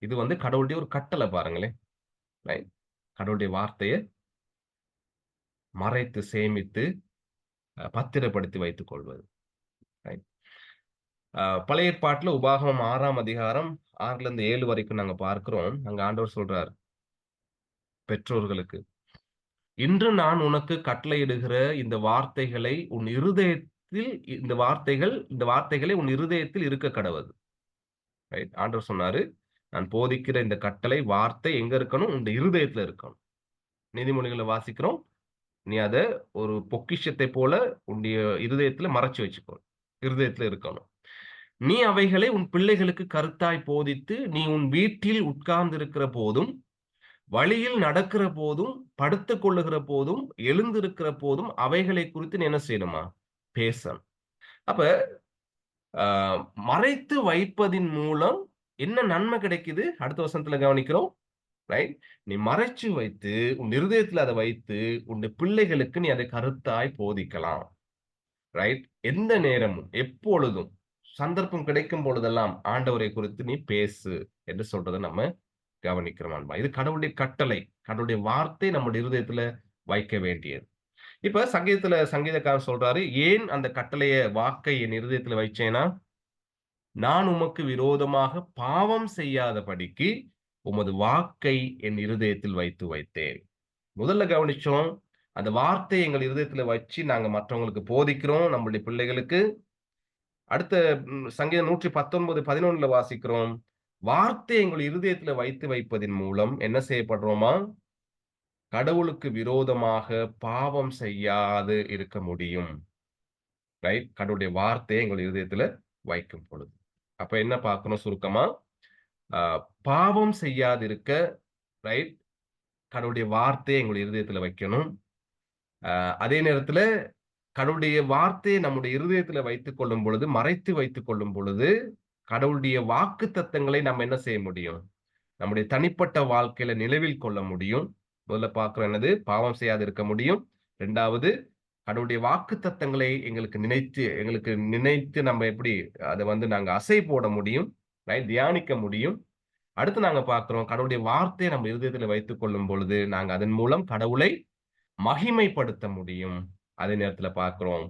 இது வந்து கடவுளுடைய ஒரு கட்டளை பாருங்களேன். ரைட்? கடவுளுடைய வார்த்தைய மறைத்து, சேமித்து பத்திரப்படுத்தி வைத்துக் கொள்வது. ரைட். பழைய ஏற்பாட்டுல உபாகமம் 6ஆம் அதிகாரம் 6லிருந்து 7 வரைக்கும் நாங்க பார்க்கிறோம். அங்க ஆண்டவர் சொல்றார் பெற்றோர்களுக்கு, "இன்று நான் உனக்கு கட்டளையிடுகிற இந்த வார்த்தைகளை உன் இருதயத்தில் இந்த வார்த்தைகளை உன் இருதயத்தில் இருக்கக் கடவது." ரைட். ஆண்டவர் சொன்னாரு, "நான் போதிக்கிற இந்த கட்டளை வார்த்தை எங்க இருக்கணும்? உன் இருதயத்துல இருக்கணும்." நீதிமொழிகள வாசிக்கிறோம். நீ அத ஒரு பொக்கிஷத்தை போல உன்னுடைய இருதயத்துல மறைச்சு வச்சுக்கோ. இருதயத்துல இருக்கணும். நீ அவைகளை உன் பிள்ளைகளுக்கு கருத்தாய் போதித்து, நீ உன் வீட்டில் உட்கார்ந்திருக்கிற போதும், வழியில் நடக்கிற போதும், படுத்துக் கொள்ளுகிற போதும், எழுந்திருக்கிற போதும் அவைகளை குறித்து நீ என்ன செய்யணுமா? பேசணும். அப்ப அ மறைத்து வைப்பதின் மூலம் என்ன நன்மை கிடைக்குது? அடுத்த வசனத்துல கவனிக்கிறோம். ரைட்? நீ மறைச்சு வைத்து, உன் இருதயத்துல அத வைத்து, உன்னுடைய பிள்ளைகளுக்கு நீ அதை கருத்தாய் போதிக்கலாம். ரைட்? எந்த நேரமும், எப்பொழுதும், சந்தர்ப்பம் கிடைக்கும் பொழுதெல்லாம் ஆண்டவரை குறித்து நீ பேசு என்று சொல்றத நம்ம கவனிக்கிறோம் நண்பா. இது கடவுளுடைய கட்டளை. கடவுளுடைய வார்த்தை நம்முடைய இருதயத்துல வைக்க வேண்டியது. இப்ப சங்கீதக்காரன் சொல்றாரு, "ஏன் அந்த கட்டளைய வாக்கை என் இருதயத்துல வைச்சேன்னா, நான் உமக்கு விரோதமாக பாவம் செய்யாதபடிக்கு உமது வாக்கை என் இருதயத்தில் வைத்தேன்." முதல்ல கவனிச்சோம். அந்த வார்த்தைய எங்கள் இருதயத்துல வச்சு நாங்க மற்றவங்களுக்கு போதிக்கிறோம், நம்முடைய பிள்ளைகளுக்கு. அடுத்த சங்கீதம் 119, 11ல வாசிக்கிறோம். வார்த்தைய எங்கள் இருதயத்துல வைப்பதின் மூலம் என்ன செய்யப்படுறோமா? கடவுளுக்கு விரோதமாக பாவம் செய்யாது இருக்க முடியும். ரைட்? கடவுளுடைய வார்த்தைய எங்கள் இருதயத்துல வைக்கும் பொழுது. அப்ப என்ன பார்க்கணும் சுருக்கமா? அ பாவம் செய்யாதிருக்க ரைட்? கடவுளுடைய வார்த்தைய எங்களுடைய இருதயத்துல வைக்கணும். அதே நேரத்துல கடவுளுடைய வார்த்தையை நம்முடைய இருதயத்துல வைத்துக் கொள்ளும் பொழுது, மறைத்து வைத்துக் கொள்ளும் பொழுது, கடவுளுடைய வாக்குத்தத்தங்களை நம்ம என்ன செய்ய முடியும்? நம்முடைய தனிப்பட்ட வாழ்க்கையில நினைவில் கொள்ள முடியும். முதல்ல பார்க்கிறோம் என்னது? பாவம் செய்யாது இருக்க முடியும். 2வது கடவுளுடைய வாக்குத்தத்தங்களை எங்களுக்கு நினைத்து நம்ம எப்படி அத வந்து நாங்க அசை போட முடியும். தியானிக்க முடியும். அடுத்து நாங்க பார்க்கிறோம், கடவுளுடைய வார்த்தையை நம்ம இருதயத்தில வைத்துக் கொள்ளும் பொழுது, நாங்க அதன் மூலம் கடவுளை மகிமைப்படுத்த முடியும். அதே நேரத்தில பார்க்கிறோம்,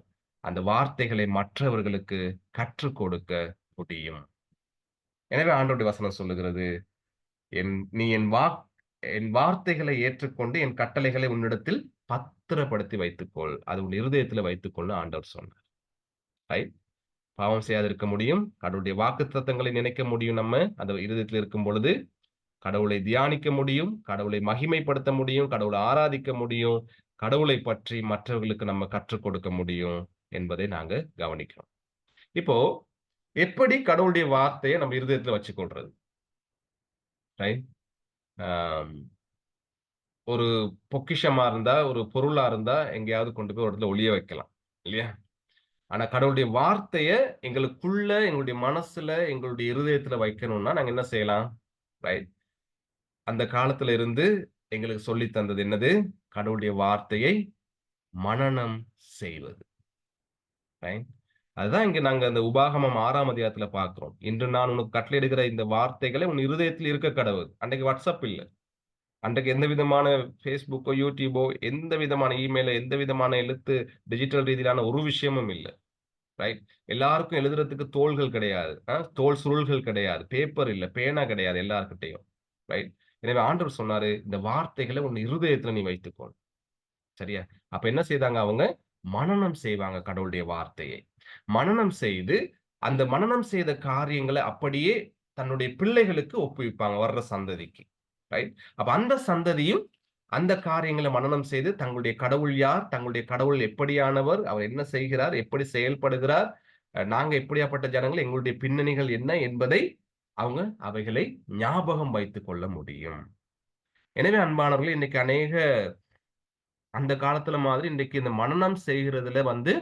அந்த வார்த்தைகளை மற்றவர்களுக்கு கற்றுக் கொடுக்க முடியும். எனவே ஆண்டவருடைய வசனம் சொல்லுகிறது, என் நீ என் வார்த்தைகளை ஏற்றுக்கொண்டு என் கட்டளைகளை உன்னிடத்தில் பத்திரப்படுத்தி வைத்துக்கொள். அது உன் இருதயத்தில வைத்துக்கொள்னு ஆண்டவர் சொன்னார். ரைட்? பாவம் செய்யாதிருக்க முடியும். கடவுளுடைய வாக்குத்தத்தங்களை நினைக்க முடியும் நம்ம. அந்த இருதயத்தில இருக்கும் பொழுது. கடவுளை தியானிக்க முடியும். கடவுளை மகிமைப்படுத்த முடியும். கடவுளை ஆராதிக்க முடியும். கடவுளை பற்றி மற்றவர்களுக்கு நம்ம கற்றுக் கொடுக்க முடியும் என்பதை நாங்க கவனிக்கிறோம். இப்போ எப்படி கடவுளுடைய வார்த்தைய நம்ம இருதயத்துல வச்சுக்கொள்றது? ரைட்? ஆம். ஒரு பொக்கிஷமா இருந்தா, ஒரு பொருளா இருந்தா எங்கேயாவது கொண்டு போய் ஒரு இடத்துல ஒளிய வைக்கலாம். இல்லையா? ஆனா கடவுளுடைய வார்த்தைய எங்களுடைய மனசுல, எங்களுடைய இருதயத்துல வைக்கணும்னா நாங்க என்ன செய்யலாம்? ரைட்? அந்த காலத்துல இருந்து எங்களுக்கு சொல்லி தந்தது என்னது? கடவுளுடைய வார்த்தையை மனனம் செய்வது. ரைட்? அதுதான் இங்க நாங்க அந்த உபாகமம் 6ஆம் அதிகாரத்துல பார்க்கிறோம். "இன்று நான் உனக்கு கட்டளையிடுகிற இந்த வார்த்தைகளை உன் இருதயத்தில் இருக்க கடவது." அன்றைக்கு WhatsApp இல்ல. அன்றைக்கு எந்த விதமான Facebookஓ, YouTubeஓ, எந்த விதமான இமெயிலோ, எந்த விதமான டிஜிட்டல் ரீதியிலான ஒரு விஷயமும் இல்ல. ரைட்? எல்லாருக்கும் எழுதுறதுக்கு தோள்கள் கிடையாது. தோல் சுருள்கள் கிடையாது. பேப்பர் இல்ல, பேனா கிடையாது எல்லார்கிட்டயும். ரைட்? எனவே ஆண்டவர் சொன்னாரு, "இந்த வார்த்தைகள உன் இருதயத்துல நீ வைத்துக்கொள்." சரியா? அப்ப என்ன செய்தாங்க அவங்க? மனனம் செய்வாங்க கடவுளுடைய வார்த்தையை. மனனம் செய்து, அந்த மனனம் செய்த காரியங்கள அப்படியே தன்னுடைய பிள்ளைகளுக்கு ஒப்புவிப்பாங்க வர்ற சந்ததிக்கு. ரைட்? அப்ப அந்த சந்ததியும் அந்த காரியங்கள மனனம் செய்து தங்களுடைய கடவுள் யார்? தங்களுடைய கடவுள் எப்படியானவர்? அவர் என்ன செய்கிறார்? எப்படி செயல்படுகிறார்? நாங்க எப்படியாப்பட்ட ஜனங்கள்? எங்களுடைய பின்னணிகள் என்ன? என்பதை அவங்க அவைகளை ஞாபகம் வைத்துக் கொள்ள முடியும். எனவே அன்பானவர்களே, இன்னைக்கு அந்த காலத்துல மாதிரி இன்றைக்கு இந்த மனனம் செய்கிறதுல வந்து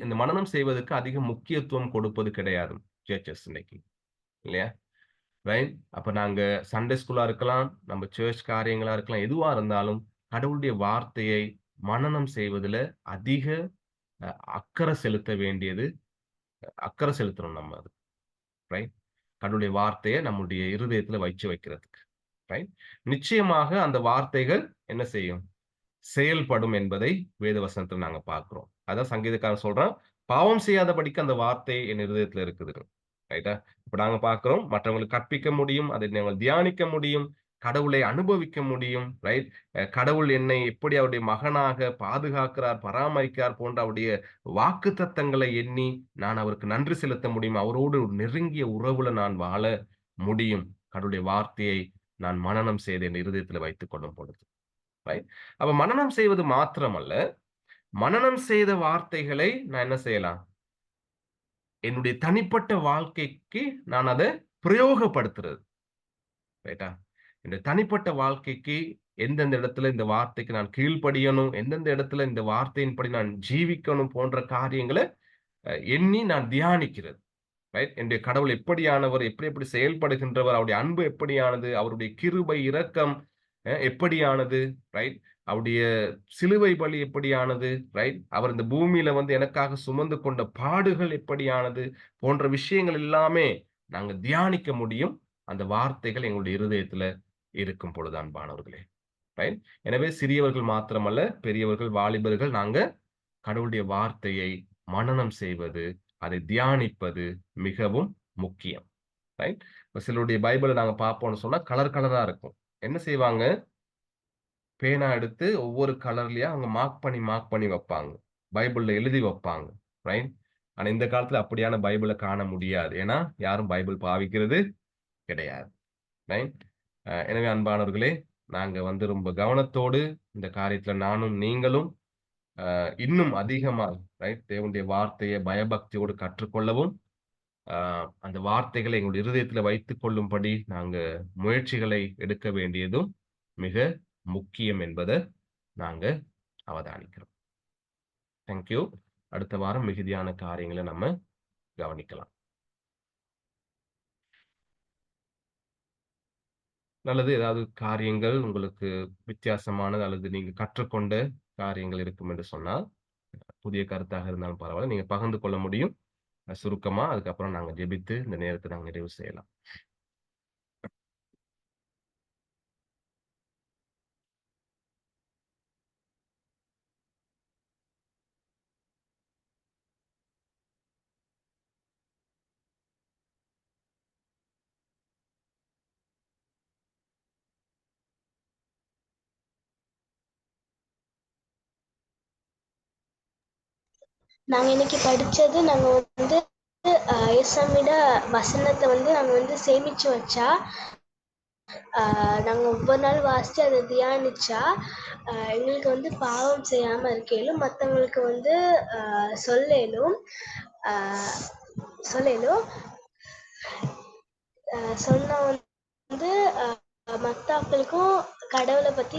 இந்த மனனம் செய்வதற்கு அதிக முக்கியத்துவம் கொடுப்பது கிடையாது சர்ச்சஸ் இன்னைக்கு. இல்லையா? ரைட்? அப்ப நாங்க சண்டே ஸ்கூலா இருக்கலாம், நம்ம சர்ச் காரியங்களா இருக்கலாம், எதுவா இருந்தாலும் கடவுளுடைய வார்த்தையை மனனம் செய்வதுல அதிக அ அக்கறை செலுத்த வேண்டியது அக்கறை செலுத்தணும் நம்ம அது. ரைட்? கடவுளுடைய வார்த்தைய நம்முடைய இருதயத்துல வைக்கிறதுக்கு. ரைட்? நிச்சயமாக அந்த வார்த்தைகள் என்ன செய்யும்? செயல்படும் என்பதை வேதவசனத்துல நாங்க பார்க்கிறோம். அதான் சங்கீதக்காரன் சொல்றான், பாவம் செய்யாதபடிக்கு அந்த வார்த்தை என் இருதயத்துல இருக்குது. ரைட்டா? இப்ப நாங்க பார்க்கிறோம், மற்றவங்களுக்கு கற்பிக்க முடியும், அதை நாங்கள் தியானிக்க முடியும், கடவுளை அனுபவிக்க முடியும். ரைட்? கடவுள் என்னை எப்படி அவருடைய மகனாக பாதுகாக்கிறார், பராமரிக்கிறார் போன்ற அவருடைய வாக்குத்தத்தங்களை எண்ணி நான் அவருக்கு நன்றி செலுத்த முடியும். அவரோடு ஒரு நெருங்கிய உறவுல நான் வாழ முடியும். கடவுளுடைய வார்த்தையை நான் மனனம் செய்து என் இருதயத்துல வைத்துக் கொள்ளும் பொழுது. ரைட்? அப்ப மனனம் செய்வது மாத்திரமல்ல, மனனம் செய்த வார்த்தைகளை நான் என்ன செய்யலாம்? என்னுடைய தனிப்பட்ட வாழ்க்கைக்கு நான் அத பிரயோகப்படுத்துறது. ரைட்டா? என்னுடைய தனிப்பட்ட வாழ்க்கைக்கு எந்தெந்த இடத்துல இந்த வார்த்தைக்கு நான் கீழ்ப்படியணும், எந்தெந்த இடத்துல இந்த வார்த்தையின்படி நான் ஜீவிக்கணும் போன்ற காரியங்கள எண்ணி நான் தியானிக்கிறது. ரைட்? என்னுடைய கடவுள் எப்படியானவர், எப்படி எப்படி செயல்படுகின்றவர், அவருடைய அன்பு எப்படியானது, அவருடைய கிருபை, இரக்கம் எப்படியானது, ரைட்? அவருடைய சிலுவை பலி எப்படியானது, ரைட்? அவர் இந்த பூமியில வந்து எனக்காக சுமந்து கொண்ட பாடுகள் எப்படியானது, போன்ற விஷயங்கள் எல்லாமே நாங்க தியானிக்க முடியும். அந்த வார்த்தைகள் எங்களுடைய இருதயத்துல இருக்கும் பொழுது அன்பானவர்களே. ரைட்? எனவே சிறியவர்கள் மாத்திரமல்ல, பெரியவர்கள், வாலிபர்கள் நாங்க கடவுளுடைய வார்த்தையை மனனம் செய்வது, அதை தியானிப்பது மிகவும் முக்கியம். ரைட்? இப்ப சிலருடைய பைபிள நாங்க பார்ப்போம்ன்னு சொன்னா கலர் கலரா இருக்கும். என்ன செய்வாங்க? பேனா எடுத்து ஒவ்வொரு கலர்லயா அவங்க மார்க் பண்ணி வைப்பாங்க. பைபிள்ல எழுதி வைப்பாங்க. ரைட்? ஆனா இந்த காலத்துல அப்படியான பைபிள காண முடியாது. ஏன்னா யாரும் பைபிள் பாவிக்கிறது கிடையாது. ரைட்? எனவே அன்பானவர்களே, நாங்க வந்து ரொம்ப கவனத்தோடு இந்த காரியத்துல நானும் நீங்களும் இன்னும் அதிகமா ரைட் தேவனுடைய வார்த்தையை பயபக்தியோடு கற்றுக்கொள்ளவும், அ அந்த வார்த்தைகளை எங்களுடைய இருதயத்தில வைத்துக் கொள்ளும்படி நாங்க முயற்சிகளை எடுக்க வேண்டியதும் மிக முக்கியம் என்பத நாங்க அவதானிக்கிறோம். Thank you. அடுத்த வாரம் மிகுதியான காரியங்கள நம்ம கவனிக்கலாம். நல்லது. ஏதாவது காரியங்கள் உங்களுக்கு வித்தியாசமானது அல்லது நீங்க கற்றுக்கொண்ட காரியங்கள் இருக்கும் என்று சொன்னால், புதிய கருத்தாக இருந்தாலும் பரவால்ல. நீங்க பகிர்ந்து கொள்ள முடியும். சுருக்கமா. அதுக்கப்புறம் நாங்க ஜெபித்து இந்த நேரத்த நாங்க நிறைவு செய்யலாம். நாங்க இன்னைக்கு படிச்சது நாங்க வந்து ஏசாமியோட வசனத்தை வந்து நாங்க வந்து சேமிச்சு வச்சா நாங்க ஒவ்வொரு நாள் வாசிச்சு அதை தியானிச்சா எங்களுக்கு வந்து பாவம் செய்யாம இருக்கையிலும் மற்றவங்களுக்கு வந்து சொல்லேலும் சொல்லேலும் சொன்னா வந்து மத்தாக்களுக்கும் கடவுளை பத்தி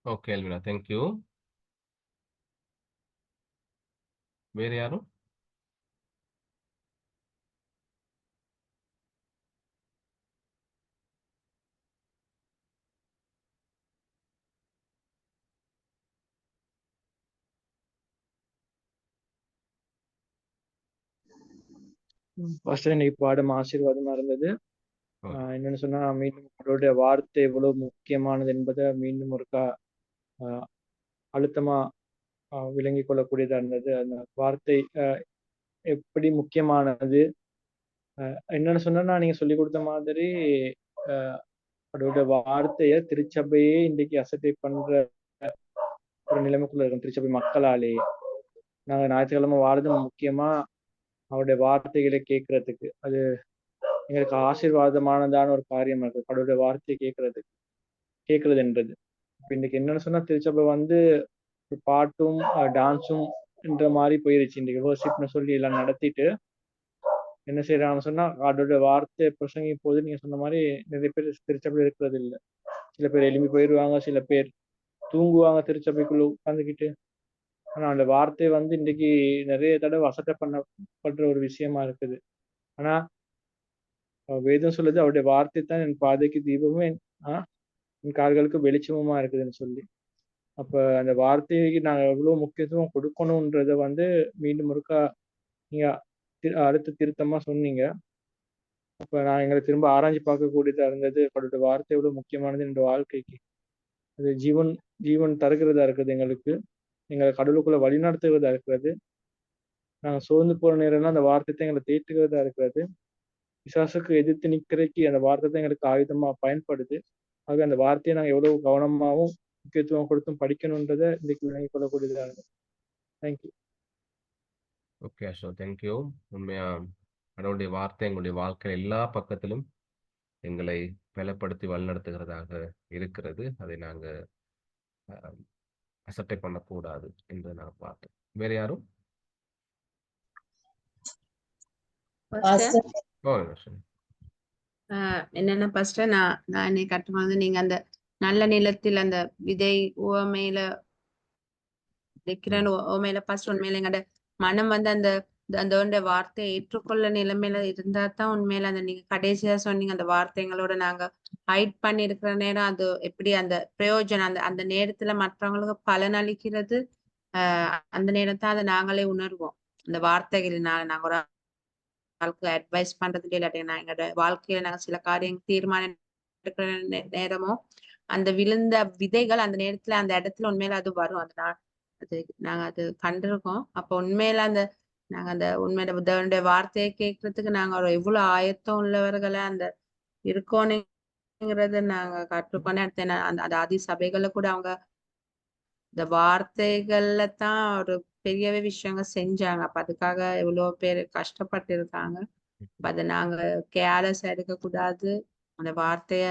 ஓகே அல்வினா. Thank you. வேற யாரும்? ஃபர்ஸ்ட் இன்னைக்கு பாடம் ஆசீர்வாதமா இருந்தது. ஓகே. என்னன்னு சொன்னா மீண்டும் அவருடைய வார்த்தை எவ்வளவு முக்கியமானது என்பதை மீண்டும் ஒருக்கா அழுத்தமா விளங்கிக் கொள்ளக்கூடியதா இருந்தது. அந்த வார்த்தை எப்படி முக்கியமானது என்னன்னு சொன்னா நீங்க சொல்லி கொடுத்த மாதிரி அவருடைய வார்த்தைய திருச்சபையே இன்றைக்கு அசட்டை பண்ற ஒரு நிலைமைக்குள்ள இருக்கும். திருச்சபை மக்களாலே நாங்க ஞாயிற்றுக்கிழமை வாரது முக்கியமா அவருடைய வார்த்தைகளை கேட்கறதுக்கு அது எங்களுக்கு ஆசீர்வாதமானதான ஒரு காரியம் இருக்கு. கடவுளுடைய வார்த்தையை கேட்கறது என்றது. இப்ப இன்னைக்கு என்னன்னு சொன்னா திருச்சபை வந்து பாட்டும் டான்ஸும் என்ற மாதிரி போயிருச்சு. இன்னைக்கு வர்ஷிப்னு சொல்லி எல்லாம் நடத்திட்டு என்ன செய்யறாங்கன்னு சொன்னா அதோட வார்த்தை பிரசங்கம் போது நீங்க சொன்ன மாதிரி நிறைய பேர் திருச்சபையில் இருக்கிறது இல்லை. சில பேர் எழுப்பி போயிடுவாங்க, சில பேர் தூங்குவாங்க திருச்சபைக்குள்ள உட்காந்துக்கிட்டு. ஆனா அந்த வார்த்தை வந்து இன்னைக்கு நிறைய தடவை வசட்ட பண்ணப்படுற ஒரு விஷயமா இருக்குது. ஆனா வேதம் சொல்லுது அவருடைய வார்த்தை தான் என் பாதைக்கு தீபமும் என் கால்களுக்கு வெளிச்சமுமா இருக்குதுன்னு சொல்லி. அப்ப அந்த வார்த்தைக்கு நாங்க எவ்வளவு முக்கியத்துவம் கொடுக்கணும்ன்றத வந்து மீண்டும் ஒருக்கா நீங்க அடுத்த திருத்தமா சொன்னீங்க. அப்ப நான் எங்களை திரும்ப ஆராய்ச்சி பார்க்கக்கூடியதா இருந்தது. அவருடைய வார்த்தை எவ்வளவு முக்கியமானது என்ற வாழ்க்கைக்கு. அது ஜீவன் தருகிறதா இருக்குது எங்களுக்கு. எங்களை கடவுளுக்குள்ள வழிநடத்துவதா இருக்கிறது. நாங்க சோர்ந்து போற நேரம்லாம் அந்த வார்த்தை தான் எங்களை தேற்றுகிறதா இருக்கிறது. பிசாசுக்கு எதிர்த்து நிக்கிறதுக்கு அந்த வார்த்தை தான் எங்களுக்கு ஆயுதமா பயன்படுது. ஆக அந்த வார்த்தையை நாங்க எவ்வளவு கவனமாகவும் முக்கியத்துவம் கொடுத்தும் படிக்கணும்ன்றதை இன்னைக்கு விளங்கிக் கொள்ளக்கூடியதா இருக்கு. Thank you. Okay Ashok. Thank you. உண்மையா கடவுளுடைய வார்த்தை எங்களுடைய வாழ்க்கை எல்லா பக்கத்திலும் எங்களை பலப்படுத்தி வழிநடத்துகிறதாக இருக்கிறது. அதை நாங்க அசட்டை பண்ணக்கூடாது என்று நான் பார்த்தோம். வேற யாரும்? பாஸ்டர் ஓ, சரி. என்னன்னா பாஸ்டர் நான் இன்னைக்கு கட்டும்போது நீங்க அந்த நல்ல நிலத்தில் அந்த விதை உவமையில வைக்கிறேன்னு உவமையில பாஸ்டர் உண்மையில எங்கட மனம் வந்து அந்த அந்த வார்த்தையை ஏற்றுக்கொள்ள நிலைமையில இருந்தா தான் உண்மையில அந்த நீங்க கடைசியா சொன்னீங்க அந்த வார்த்தைங்களோட நாங்க ஹைட் பண்ணி இருக்கிற நேரம் அது எப்படி அந்த பிரயோஜனம் அந்த அந்த நேரத்துல மற்றவங்களுக்கு பலனளிக்கிறது அந்த நேரத்தை அதை நாங்களே உணர்வோம். அந்த வார்த்தைகளினால நாங்க ஒரு ஆளுக்கு அட்வைஸ் பண்றது இல்லாட்டி நான் எங்களோட வாழ்க்கையில நாங்க சில காரியம் தீர்மானம் எடுக்கிற நேரமோ அந்த விழுந்த விதைகள் அந்த நேரத்துல அந்த இடத்துல உண்மையில அது வரும். அது நாங்க அது கண்டிருக்கோம். அப்ப உண்மையில நாங்க அந்த உண்மையில புத்தவனுடைய வார்த்தையை கேட்கறதுக்கு நாங்க ஒரு எவ்வளவு ஆயத்தம் உள்ளவர்களை அந்த இருக்கோனுங்கிறத நாங்க கற்றுக்கொண்டே அடுத்த அந்த ஆதி சபைகளை கூட அவங்க இந்த வார்த்தைகள்ல தான் ஒரு பெரியவே விஷயங்கள் செஞ்சாங்க. அப்ப அதுக்காக எவ்வளவு பேர் கஷ்டப்பட்டு இருக்காங்க. அதை நாங்க கேர்லெஸ் எடுக்க கூடாது. அந்த வார்த்தைய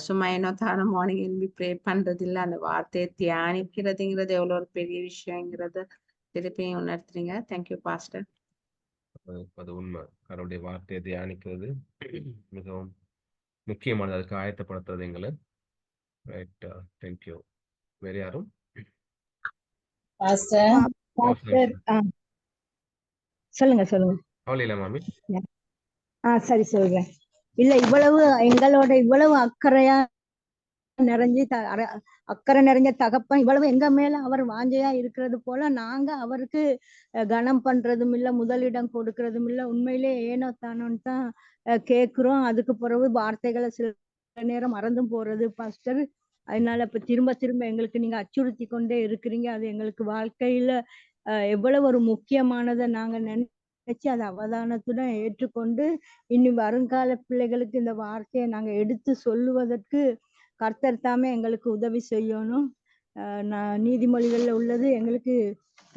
சும்மா என்ன தானே மார்னிங் எழுப்பி ப்ரே பண்றது இல்ல, அந்த வார்த்தையை தியானிக்கிறதுங்கிறது எவ்வளவு ஒரு பெரிய விஷயங்கிறத திருப்பியும் உணர்த்துறீங்க. Thank you pastor. அது உண்மை. கடவுளுடைய வார்த்தையை தியானிக்கிறது மிகவும் முக்கியமானது. அதுக்கு ஆயத்தப்படுத்துறது எங்களை. Right, thank you. வேற யாரும்? சொல்லுங்க. அவளையில மாமி. சரி சொல்றேன். இல்ல இவ்வளவு அக்கறையா நிறைஞ்சு அக்கறை நிறைஞ்ச தகப்பன் இவ்வளவு எங்க மேல அவர் வாஞ்சையா இருக்கிறது போல நாங்க அவருக்கு கனம் பண்றதும் இல்ல, முதலிடம் கொடுக்கறதும் இல்ல. உண்மையிலே ஏனோ தானோன்னு தான் கேட்கிறோம். அதுக்கு பிறகு வார்த்தைகளை சில நேரம் மறந்தும் போறது பாஸ்டர். அதனால இப்ப திரும்ப எங்களுக்கு நீங்க அச்சுறுத்தி கொண்டே இருக்கிறீங்க. அது எங்களுக்கு வாழ்க்கையில எவ்வளவு ஒரு முக்கியமானதை நாங்க நினைச்சு அதை அவதானத்துடன் ஏற்றுக்கொண்டு இனி வருங்கால பிள்ளைகளுக்கு இந்த வார்த்தையை நாங்க எடுத்து சொல்லுவதற்கு கர்த்தர் தாமே எங்களுக்கு உதவி செய்யணும். நீதிமொழிகள்ல உள்ளது எங்களுக்கு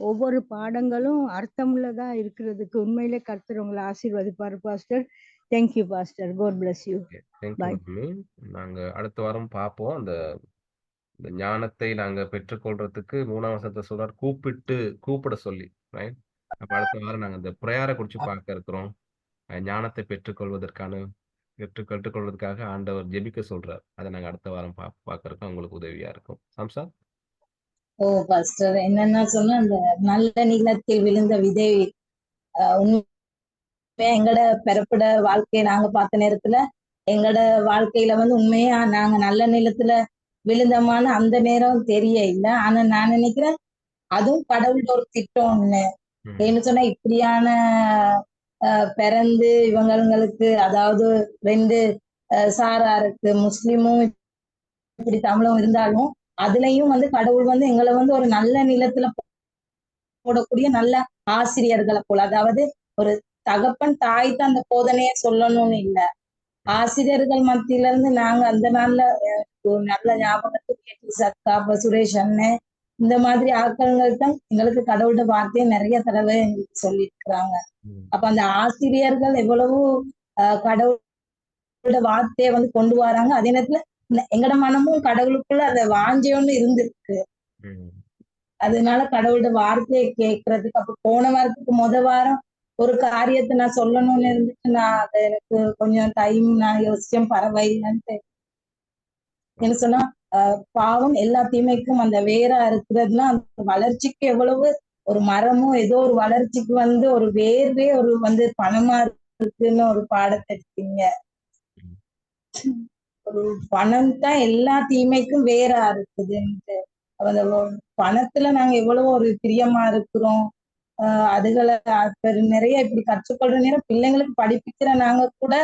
ஒவ்வொரு பாடங்களும் அர்த்தமுள்ளதா இருக்கிறதுக்கு உண்மையிலே கர்த்தர் உங்களை ஆசீர்வதிப்பார் pastor. Thank you pastor. God bless you. Thank you. நாங்க அடுத்த வாரம் பார்ப்போம். அந்த ஞானத்தை நாங்க பெற்றுக்கொள்றதுக்கு 3ஆம் வசனத்தை சொல்றார், கூப்பிட சொல்லி. ரைட். அப்ப அடுத்த வாரம் நாங்க இந்த பிரயாரை குறிச்சு பார்க்க இருக்கிறோம். ஞானத்தை கற்றுக்கொள்வதற்காக ஆண்டவர் ஜெபிக்க சொல்றார். அதை நாங்க அடுத்த வாரம் பார்க்கறதுக்கு உங்களுக்கு உதவியா இருக்கும். சம்சா. ஓ பாஸ்டர், என்னன்னா சொன்னா அந்த நல்ல நிலத்தில் விழுந்த விதை உண்மையா எங்கட பிறப்பிட வாழ்க்கையை நாங்க பார்த்த நேரத்துல எங்கட வாழ்க்கையில உண்மையா நாங்க நல்ல நிலத்துல விழுந்தமான அந்த நேரம் தெரிய இல்ல. ஆனா நான் நினைக்கிறேன் அதுவும் கடவுளோட ஒரு திட்டம் ஒண்ணு. ஏன்னு சொன்னா இப்படியான பிறந்து இவங்களுக்கு அதாவது 2 சாராருக்கு முஸ்லிமும் இப்படி தமிழும் இருந்தாலும் அதுலயும் கடவுள் எங்களை ஒரு நல்ல நிலத்துல போடக்கூடிய நல்ல ஆசிரியர்களை போல, அதாவது ஒரு தகப்பன் தாய்க்கு அந்த போதனைய சொல்லணும்னு இல்ல, ஆசிரியர்கள் மத்தியில இருந்து நாங்க அந்த நாள்ல நல்ல ஞாபகத்துக்கு சக்கா சுரேஷ் அண்ணன் இந்த மாதிரி ஆட்கள் தான் எங்களுக்கு கடவுளோட வார்த்தையை நிறைய தடவை எங்களுக்கு சொல்லி இருக்கிறாங்க. அப்ப அந்த ஆசிரியர்கள் எவ்வளவு கடவுளோட வார்த்தையை கொண்டு வராங்க. அதே நேரத்துல எங்கட மனமும் கடவுளுக்குள்ள அந்த வாஞ்சையோன்னு இருந்திருக்கு. அதனால கடவுளோட வார்த்தையை கேட்கறதுக்கு அப்ப போன வாரத்துக்கு வாரம் ஒரு காரியத்தை நான் சொல்லணும்னு இருந்துட்டு நான் அதை எனக்கு கொஞ்சம் டைம் நான் யோசிச்சேன், பரவாயில்லைன்ட்டு. என்ன சொன்னா பாவம் எல்லா தீமைக்கும் அந்த வேரா இருக்கிறதுனா அந்த வளர்ச்சிக்கு எவ்வளவு ஒரு மரமும் ஏதோ ஒரு வளர்ச்சிக்கு ஒரு வேர்வே ஒரு பணமா இருக்குன்னு ஒரு பாடத்தை எடுத்தீங்க. ஒரு பணம் தான் எல்லா தீமைக்கும் வேறா இருக்குதுன்ட்டு. அந்த பணத்துல நாங்க எவ்வளவு ஒரு பிரியமா இருக்கிறோம். அதுகளை நிறைய இப்படி கற்றுக்கொள்ற நேரம் பிள்ளைங்களுக்கு படிப்பிக்கிற நாங்க கூட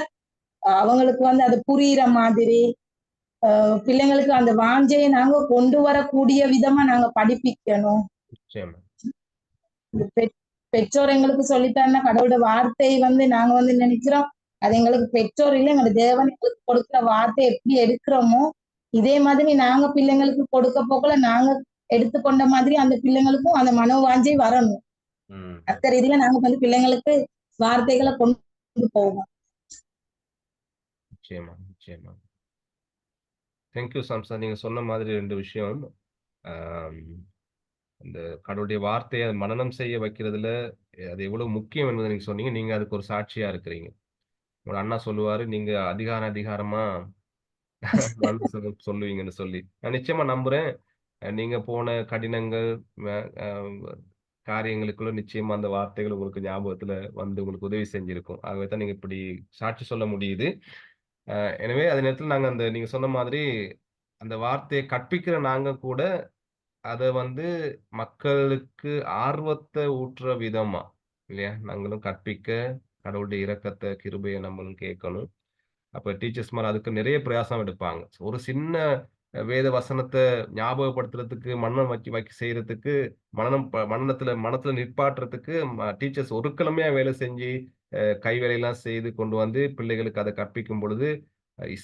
அவங்களுக்கு அது புரியுற மாதிரி பிள்ளைங்களுக்கு அந்த வாஞ்சையை நாங்க கொண்டு வரக்கூடிய விதமா நாங்க படிப்பிக்கணும். பெற்றோர் எங்களுக்கு சொல்லித்தாருன்னா கடவுளோட வார்த்தை நாங்க நினைக்கிறோம் அது எங்களுக்கு பெற்றோர் இல்லை, எங்களோட தேவன் எங்களுக்கு கொடுக்குற வார்த்தை எப்படி எடுக்கிறோமோ இதே மாதிரி நாங்க பிள்ளைங்களுக்கு கொடுக்க போகல நாங்க எடுத்துக்கொண்ட மாதிரி அந்த பிள்ளைங்களுக்கும் அந்த மனோவாஞ்சை வரணும். அந்த ரீதியில நாங்க பிள்ளைங்களுக்கு வார்த்தைகளை கொண்டு போவோம். நிச்சயமா. தேங்க்யூ சம்சா. நீங்க சொன்ன மாதிரி 2 விஷயம். ஆம், அந்த கடவுளுடைய வார்த்தையை மனனம் செய்ய வைக்கிறதுல அது எவ்வளவு முக்கியம் என்பதை நீங்க சொன்னீங்க. நீங்க அதுக்கு ஒரு சாட்சியா இருக்கிறீங்க. உங்க அண்ணா சொல்லுவாரு, நீங்க அதிகாரமா சொல்லுவீங்கன்னு சொல்லி. நான் நிச்சயமா நம்புறேன். நீங்க போன கடினங்கள், வ அ காரியங்களுக்குள்ள நிச்சயமா அந்த வார்த்தைகள் உங்களுக்கு ஞாபகத்துல வந்து உங்களுக்கு உதவி செஞ்சிருக்கும். ஆகவே தான் நீங்க இப்படி சாட்சி சொல்ல முடியுது. அ எனவே அதே நேரத்துல நாங்க அந்த நீங்க சொன்ன மாதிரி, அந்த வார்த்தைய கற்பிக்கிற நாங்க கூட, அத வந்து மக்களுக்கு ஆர்வத்த ஊட்டுற விதமா, இல்லையா? நாங்களும் கற்பிக்க, கடவுளுடைய இரக்கத்த, கிருபைய நம்மளும் கேட்கணும். அப்ப டீச்சர்ஸ்மார் அதுக்கு நிறைய பிரயாசம் எடுப்பாங்க. ஒரு சின்ன வேத வசனத்த ஞாபகப்படுத்துறதுக்கு, மனனம் வைக்க வைக்க செய்றதுக்கு, மனத்துல நிற்பாட்டுறதுக்கு டீச்சர்ஸ் ஒரு கிழமையா வேலை செஞ்சு, கை வேலையெல்லாம் செய்து கொண்டு வந்து பிள்ளைகளுக்கு அத கற்பிக்கும் பொழுது,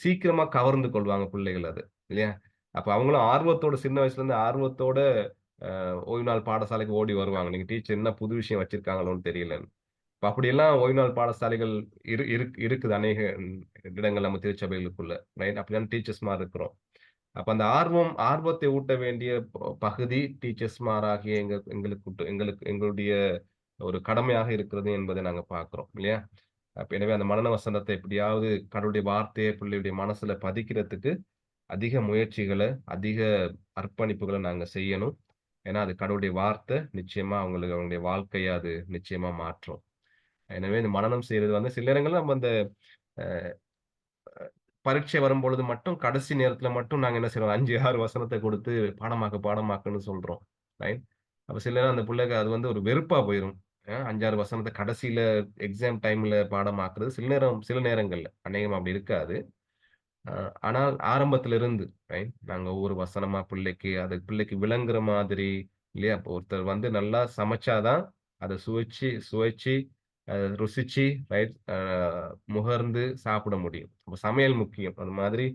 சீக்கிரமா கவர்ந்து கொள்வாங்க பிள்ளைகள் அத. இல்லையா? அப்ப அவங்களும் ஆர்வத்தோட சின்ன வயசுலேருந்து ஆர்வத்தோட ஓய்வு நாள் பாடசாலைக்கு ஓடி வருவாங்க. நீங்க டீச்சர் என்ன புது விஷயம் வச்சிருக்காங்களோன்னு தெரியலன்னு. இப்ப அப்படியெல்லாம் ஓய்வு நாள் பாடசாலைகள் இருக்குது அநேக இடங்கள் நம்ம திருச்சபைகளுக்குள்ள. ரைட்? அப்படிதான் டீச்சர்ஸ்மார் இருக்கிறோம். அப்ப அந்த ஆர்வத்தை ஊட்ட வேண்டிய பகுதி டீச்சர்ஸ்மாராகிய எங்களுடைய ஒரு கடமையாக இருக்கிறது என்பதை நாங்க பார்க்கிறோம். இல்லையா? அப்ப எனவே அந்த மனன வசனத்தை எப்படியாவது கடவுளுடைய வார்த்தையை பிள்ளையுடைய மனசுல பதிக்கிறதுக்கு அதிக முயற்சிகள, அதிக அர்ப்பணிப்புகள நாங்க செய்யணும். ஏன்னா, அது கடவுளுடைய வார்த்தை. நிச்சயமா அவங்களுடைய வாழ்க்கைய அது நிச்சயமா மாற்றும். எனவே இந்த மனனம் செய்றது வந்து சில நேரங்கள்ல நம்ம அந்த அ பரீட்சை வரும்பொழுது மட்டும் கடைசி நேரத்துல மட்டும் நாங்க என்ன செய்றோம் 5, 6 வசனத்த குடுத்து பாடமாக்குன்னு சொல்றோம். ரைட்? அப்ப சில நேரம் அந்த புள்ளைக்கு அது வந்து ஒரு வெறுப்பா போயிரும். 5, 6 வசனத்த கடைசியில எக்ஸாம் டைம்ல பாடமாக்குறது சில நேரங்கள்ல. அநேகமா அப்படி இருக்காது. அ ஆனால் ஆரம்பத்திலிருந்து நாங்க ஒவ்வொரு வசனமா பிள்ளைக்கு விளங்குற மாதிரி இல்லையா? இப்போ ஒருத்தர் வந்து நல்லா சமைச்சா தான் அத சுவைச்சு, ருசிச்சு முகர்ந்து சாப்பிட முடியும். அப்ப சமையல் முக்கியம். அது மாதிரி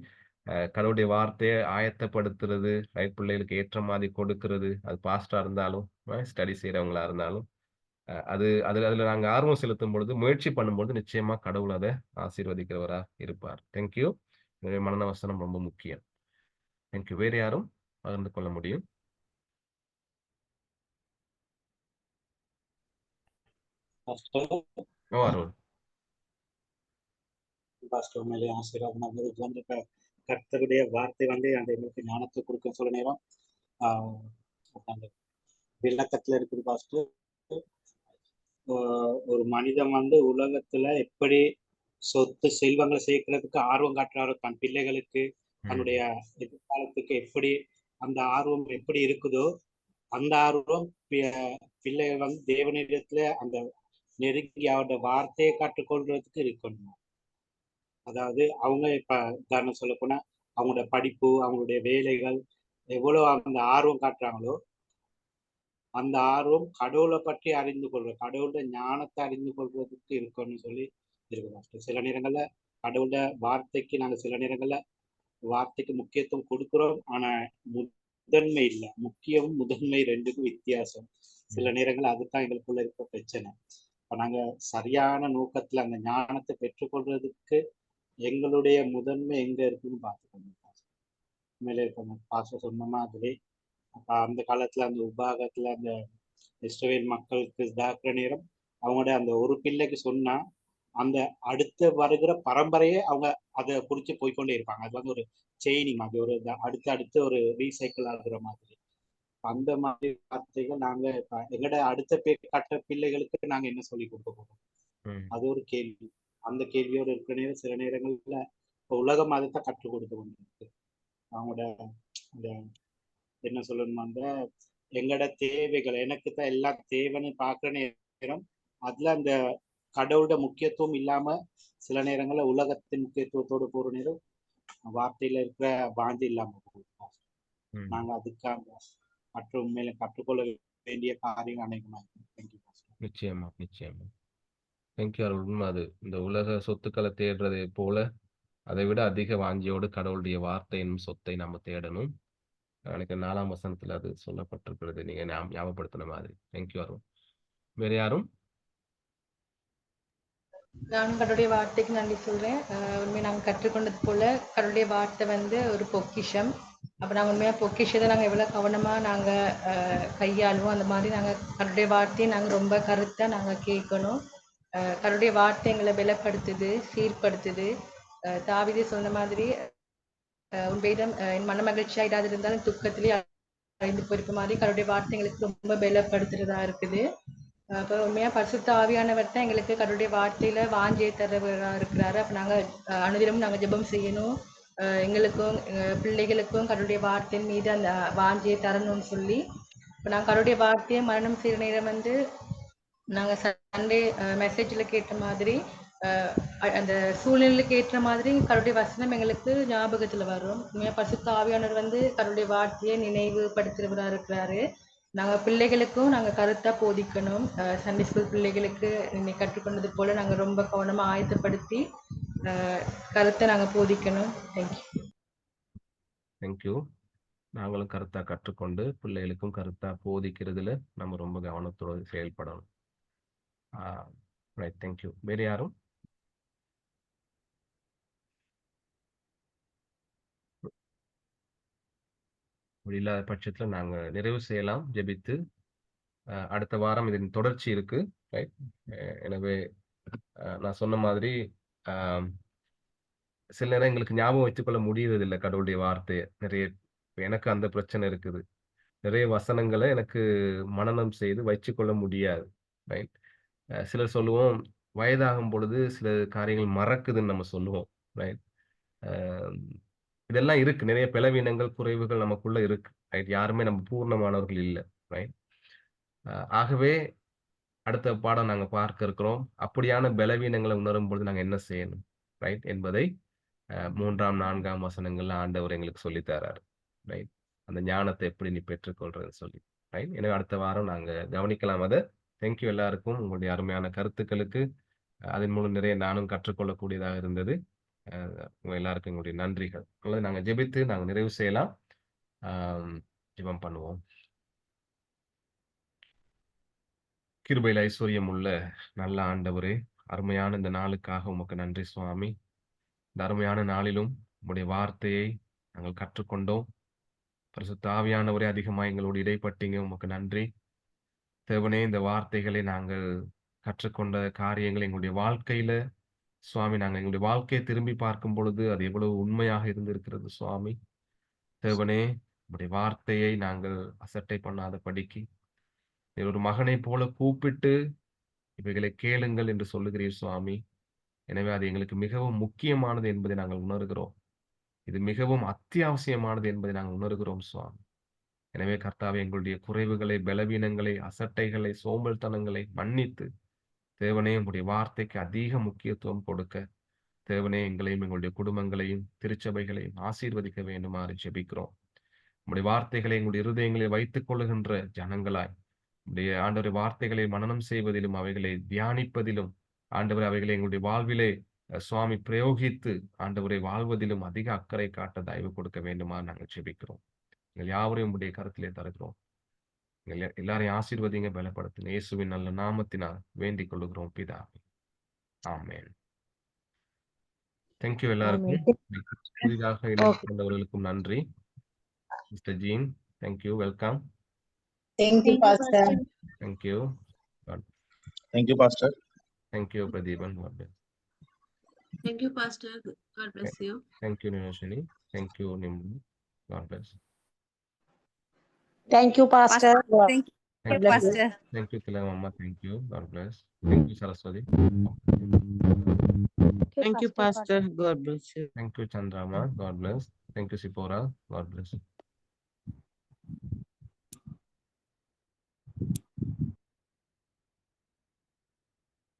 கடவுளுடைய வார்த்தைய ஆயத்தப்படுத்துறது, பிள்ளைகளுக்கு ஏற்ற மாதிரி கொடுக்கிறது. அது பாஸ்ட்டா இருந்தாலும், ஸ்டடி செய்றவங்களா இருந்தாலும், அதுல நாங்க ஆர்வம் செலுத்தும் பொழுது, முயற்சி பண்ணும்பொழுது நிச்சயமா கடவுள் அத ஆசீர்வதிக்கிறவரா இருப்பார். Thank you. எனவே மனன வசனம் ரொம்ப முக்கியம். Thank you. வேறு யாரும் பகிர்ந்து கொள்ள முடியும்? அருண். பாஸ்டர் உண்மையிலேயே ஆசீர்வாதமா இருந்தது. இது வந்து கர்த்தருடைய வார்த்தை வந்து அந்த எங்களுக்கு ஞானத்தை கொடுக்க சொல்ல நேரம் அந்த விளக்கத்துல இருக்குது பாஸ்டர். ஒரு மனிதன் வந்து உலகத்துல எப்படி சொத்து செல்வங்களை சேர்க்கறதுக்கு ஆர்வம் காட்டுறாரோ தன் பிள்ளைகளுக்கு, தன்னுடைய எதிர்காலத்துக்கு எப்படி அந்த ஆர்வம் எப்படி இருக்குதோ, அந்த ஆர்வம் பிள்ளைகள் வந்து தேவனிடத்துல அந்த நெருங்கி அவருடைய வார்த்தையை கற்றுக்கொள்றதுக்கு இருக்கணும். அதாவது அவங்க இப்ப உதாரணம் சொல்ல போனா அவங்களோட படிப்பு, அவங்களுடைய வேலைகள் எவ்வளவு அந்த ஆர்வம் காட்டுறாங்களோ, அந்த ஆர்வம் கடவுளை பற்றி அறிந்து கொள்வது, கடவுளோட ஞானத்தை அறிந்து கொள்வதற்கு இருக்கணும்னு சொல்லி இருக்கு. சில நேரங்கள்ல கடவுளோட வார்த்தைக்கு நாங்க சில நேரங்கள்ல வார்த்தைக்கு முக்கியத்துவம் கொடுக்கிறோம். ஆனா முதன்மை இல்லை. முக்கியமும் முதன்மை ரெண்டுக்கும் வித்தியாசம். சில நேரங்கள்ல அதுதான் எங்களுக்குள்ள இருக்க பிரச்சனை. இப்ப நாங்க சரியான நோக்கத்துல அந்த ஞானத்தை பெற்றுக்கொள்றதுக்கு எங்களுடைய முதன்மை எங்க இருக்குன்னு பார்த்துக்கணும். உண்மையிலே இப்ப பாச சொன்ன மாதிரி அந்த காலத்துல அந்த உபாகத்துல அந்த இஸ்ரவேல் மக்களுக்கு இதாக்குற நேரம் அவங்களோட அந்த ஒரு பிள்ளைக்கு சொன்னா அந்த அடுத்து வருகிற பரம்பரையே அவங்க அதை குறிச்சு போய்கொண்டே இருப்பாங்க. அது வந்து ஒரு செயினிங் மாதிரி, ஒரு அடுத்து ஒரு ரீசைக்கிள் ஆகுற மாதிரி. அந்த மாதிரி வார்த்தைகள் நாங்க எங்கட அடுத்த கட்ட பிள்ளைகளுக்கு நாங்க என்ன சொல்லி கொடுக்க போறோம்? அது ஒரு கேள்வி. அந்த கேள்வியோட இருக்கிற நேரம் சில நேரங்கள்ல உலக மதத்தை கற்றுக் கொடுத்து கொண்டிருக்கு. அவங்களோட அந்த என்ன சொல்லணும், அந்த எங்களோட தேவைகள் எனக்கு தான் எல்லாம் தேவைன்னு பார்க்குற நேரம் அதுல அந்த கடவுளோட முக்கியத்துவம் இல்லாம சில நேரங்கள்ல உலகத்தின் முக்கியத்துவத்தோடு போற நேரம் வார்த்தையில இருக்கிற வாஞ்சி இல்லாம போகும். நாங்க அதுக்காக மற்றும் உண்மையில கற்றுக்கொள்ள வேண்டிய காரியம் அநேகமா இருக்கு. நிச்சயமா. தேங்க்யூ அருள். உண்மை அது. இந்த உலக சொத்துக்களை தேடுறதை போல அதை விட அதிக வாஞ்சியோடு கடவுளுடைய வார்த்தை என்னும் சொத்தை நம்ம தேடணும். எனக்கு 4ஆம் வசனத்துல அது சொல்லப்பட்டிருக்கிறது. நீங்க ஞாபகப்படுத்தின மாதிரி. தேங்க்யூ அருண். வேற யாரும்? நான் கடவுளுடைய வார்த்தைக்கு நன்றி சொல்றேன். உண்மையை நாங்கள் கற்றுக்கொண்டது போல கடவுளுடைய வார்த்தை வந்து ஒரு பொக்கிஷம். அப்போ நாங்கள் உண்மையாக பொக்கிஷத்தை நாங்கள் எவ்வளோ கவனமாக நாங்கள் கையாளுவோம். அந்த மாதிரி நாங்கள் கருடைய வார்த்தையை நாங்கள் ரொம்ப கருத்தாக நாங்கள் கேட்கணும். கருடைய வார்த்தை எங்களை பலப்படுத்துது, சீர்படுத்துது. தாவீது சொன்ன மாதிரி உன் வேதம் என் மன மகிழ்ச்சியாக இருந்தாலும் துக்கத்திலே அழிந்து போயிருக்க மாதிரி கருடைய வார்த்தை எங்களுக்கு ரொம்ப பலப்படுத்துறதா இருக்குது. அப்போ உண்மையாக பரிசுத்த ஆவியானவர் தான் எங்களுக்கு கருடைய வார்த்தையில வாஞ்சியை தரவராக இருக்கிறாரு. அப்போ நாங்கள் அனுதினமும் நாங்கள் ஜெபம் செய்யணும். எங்களுக்கும் பிள்ளைகளுக்கும் கருடைய வார்த்தையின் மீது அந்த வாஞ்சியை தரணும்னு சொல்லி, இப்போ நாங்கள் கருடைய வார்த்தையை மரணம் செய்கிற நேரம் வந்து நாங்கள் சண்டே மெசேஜில் கேட்ட மாதிரி அந்த சூழ்நிலைக்கு ஏற்ற மாதிரி கருடைய வசனம் எங்களுக்கு ஞாபகத்தில் வரும். உண்மையாக பரிசுத்த ஆவியானவர் வந்து கருடைய வார்த்தையை நினைவுபடுத்துகிறவராக இருக்கிறாரு. நாங்கள் பிள்ளைகளுக்கும் நாங்கள் கருத்தாக போதிக்கணும். சண்டே ஸ்கூல் பிள்ளைகளுக்கு இன்னைக்கு கற்றுக்கொண்டது போல நாங்கள் ரொம்ப கவனமாக ஆயத்தப்படுத்தி கருத்தை நாங்கள் போதிக்கணும். தேங்க்யூ. தேங்க்யூ. நாங்களும் கருத்தா கற்றுக்கொண்டு பிள்ளைகளுக்கும் கருத்தா போதிக்கிறதுல நம்ம ரொம்ப கவனத்தோடு செயல்படணும். Right, thank you. வேறு யாரும்? இல்லாத பட்சத்தில் நாங்கள் நிறைவு செய்யலாம் ஜெபித்து. அடுத்த வாரம் இதன் தொடர்ச்சி இருக்கு. ரைட், எனவே நான் சொன்ன மாதிரி சில நேரம் எங்களுக்கு ஞாபகம் வச்சுக்கொள்ள முடியறதில்லை கடவுளுடைய வார்த்தையை. நிறைய எனக்கு அந்த பிரச்சனை இருக்குது. நிறைய வசனங்களை எனக்கு மனனம் செய்து வச்சுக்கொள்ள முடியாது. ரைட், சிலர் சொல்லுவோம் வயதாகும் பொழுது சில காரியங்கள் மறக்குதுன்னு நம்ம சொல்லுவோம். ரைட், இதெல்லாம் இருக்கு. நிறைய பலவீனங்கள் குறைவுகள் நமக்குள்ள இருக்கு. ரைட், யாருமே நம்ம பூர்ணமானவர்கள் இல்லை. ரைட், ஆகவே அடுத்த பாடம் நாங்கள் பார்க்க இருக்கிறோம். அப்படியான பலவீனங்களை உணரும் பொழுது நாங்கள் என்ன செய்யணும் ரைட் என்பதை 3ஆம் 4ஆம் வசனங்கள்ல ஆண்டவர் எங்களுக்கு சொல்லி தராரு. ரைட், அந்த ஞானத்தை எப்படி நீ பெற்றுக்கொள்றதுன்னு சொல்லி. ரைட், எனவே அடுத்த வாரம் நாங்க கவனிக்கலாம் அதை. தேங்க்யூ எல்லாருக்கும் உங்களுடைய அருமையான கருத்துக்களுக்கு. அதன் மூலம் நிறைய நானும் கற்றுக்கொள்ளக்கூடியதாக இருந்தது. உங்க எல்லாருக்கும் எங்களுடைய நன்றிகள். அல்லது நாங்க ஜெபித்து நாங்க நிறைவு செய்யலாம். ஜெபம் பண்ணுவோம். கிருபையில் ஐஸ்வர்யம் உள்ள நல்ல ஆண்டவரே, அருமையான இந்த நாளுக்காக உமக்கு நன்றி சுவாமி. இந்த அருமையான நாளிலும் உங்களுடைய வார்த்தையை நாங்கள் கற்றுக்கொண்டோம். பரிசுத்த ஆவியானவரே அதிகமாக எங்களோடு இடைப்பட்டீங்க, உமக்கு நன்றி. தேவனே, இந்த வார்த்தைகளை நாங்கள் கற்றுக்கொண்ட காரியங்கள் எங்களுடைய வாழ்க்கையில சுவாமி, நாங்கள் எங்களுடைய வாழ்க்கையை திரும்பி பார்க்கும் பொழுது அது எவ்வளவு உண்மையாக இருந்திருக்கிறது சுவாமி. தேவனே, உங்களுடைய வார்த்தையை நாங்கள் அசட்டை பண்ணாத படிக்கு ஒரு மகனை போல கூப்பிட்டு இவைகளை கேளுங்கள் என்று சொல்லுகிறீர் சுவாமி. எனவே அது எங்களுக்கு மிகவும் முக்கியமானது என்பதை நாங்கள் உணர்கிறோம். இது மிகவும் அத்தியாவசியமானது என்பதை நாங்கள் உணர்கிறோம் சுவாமி. எனவே கர்த்தாவே, எங்களுடைய குறைவுகளை, பலவீனங்களை, அசட்டைகளை, சோம்பல்தனங்களை மன்னித்து தேவனே உங்களுடைய வார்த்தைக்கு அதிக முக்கியத்துவம் கொடுக்க தேவனே எங்களையும் எங்களுடைய குடும்பங்களையும் திருச்சபைகளையும் ஆசீர்வதிக்க வேண்டுமாறு ஜெபிக்கிறோம். உங்களுடைய வார்த்தைகளை எங்களுடைய இருதயங்களை வைத்துக் கொள்ளுகின்ற ஜனங்களாய் உடைய ஆண்டவரை வார்த்தைகளை மனனம் செய்வதிலும் அவைகளை தியானிப்பதிலும் ஆண்டவரை அவைகளை எங்களுடைய வாழ்விலே சுவாமி பிரயோகித்து ஆண்டவரை வாழ்வதிலும் அதிக அக்கறை காட்ட தயவு கொடுக்க வேண்டுமா நாங்கள் ஜெபிக்கிறோம். எங்கள் யாவரையும் உடைய கருத்திலே தருகிறோம். எங்கள் எல்லாரையும் ஆசீர்வதிங்க, பலப்படுத்துங்க. இயேசுவின் நல்ல நாமத்தினால் வேண்டிக் கொள்ளுகிறோம் பிதாவே. ஆமென். தேங்க்யூ எல்லாருக்கும். புதிதாக இணைந்தவர்களுக்கும் நன்றி. Mister Jean, thank you, welcome. Thank you, Pastor. Thank you. Thank you, Pastor. Thank you, Pradeepan. God bless. Thank you, Pastor. God bless you. Thank you, Ninoshini. Thank you, Nimbu. God bless. Thank you, Pastor. Thank you, Thank you, Pastor. Thank you, Tilamamma. Thank you. God bless. Thank you, Saraswati. Thank you, Pastor. God bless you. Thank you, Chandrama. God bless. Thank you, Sipora. God bless.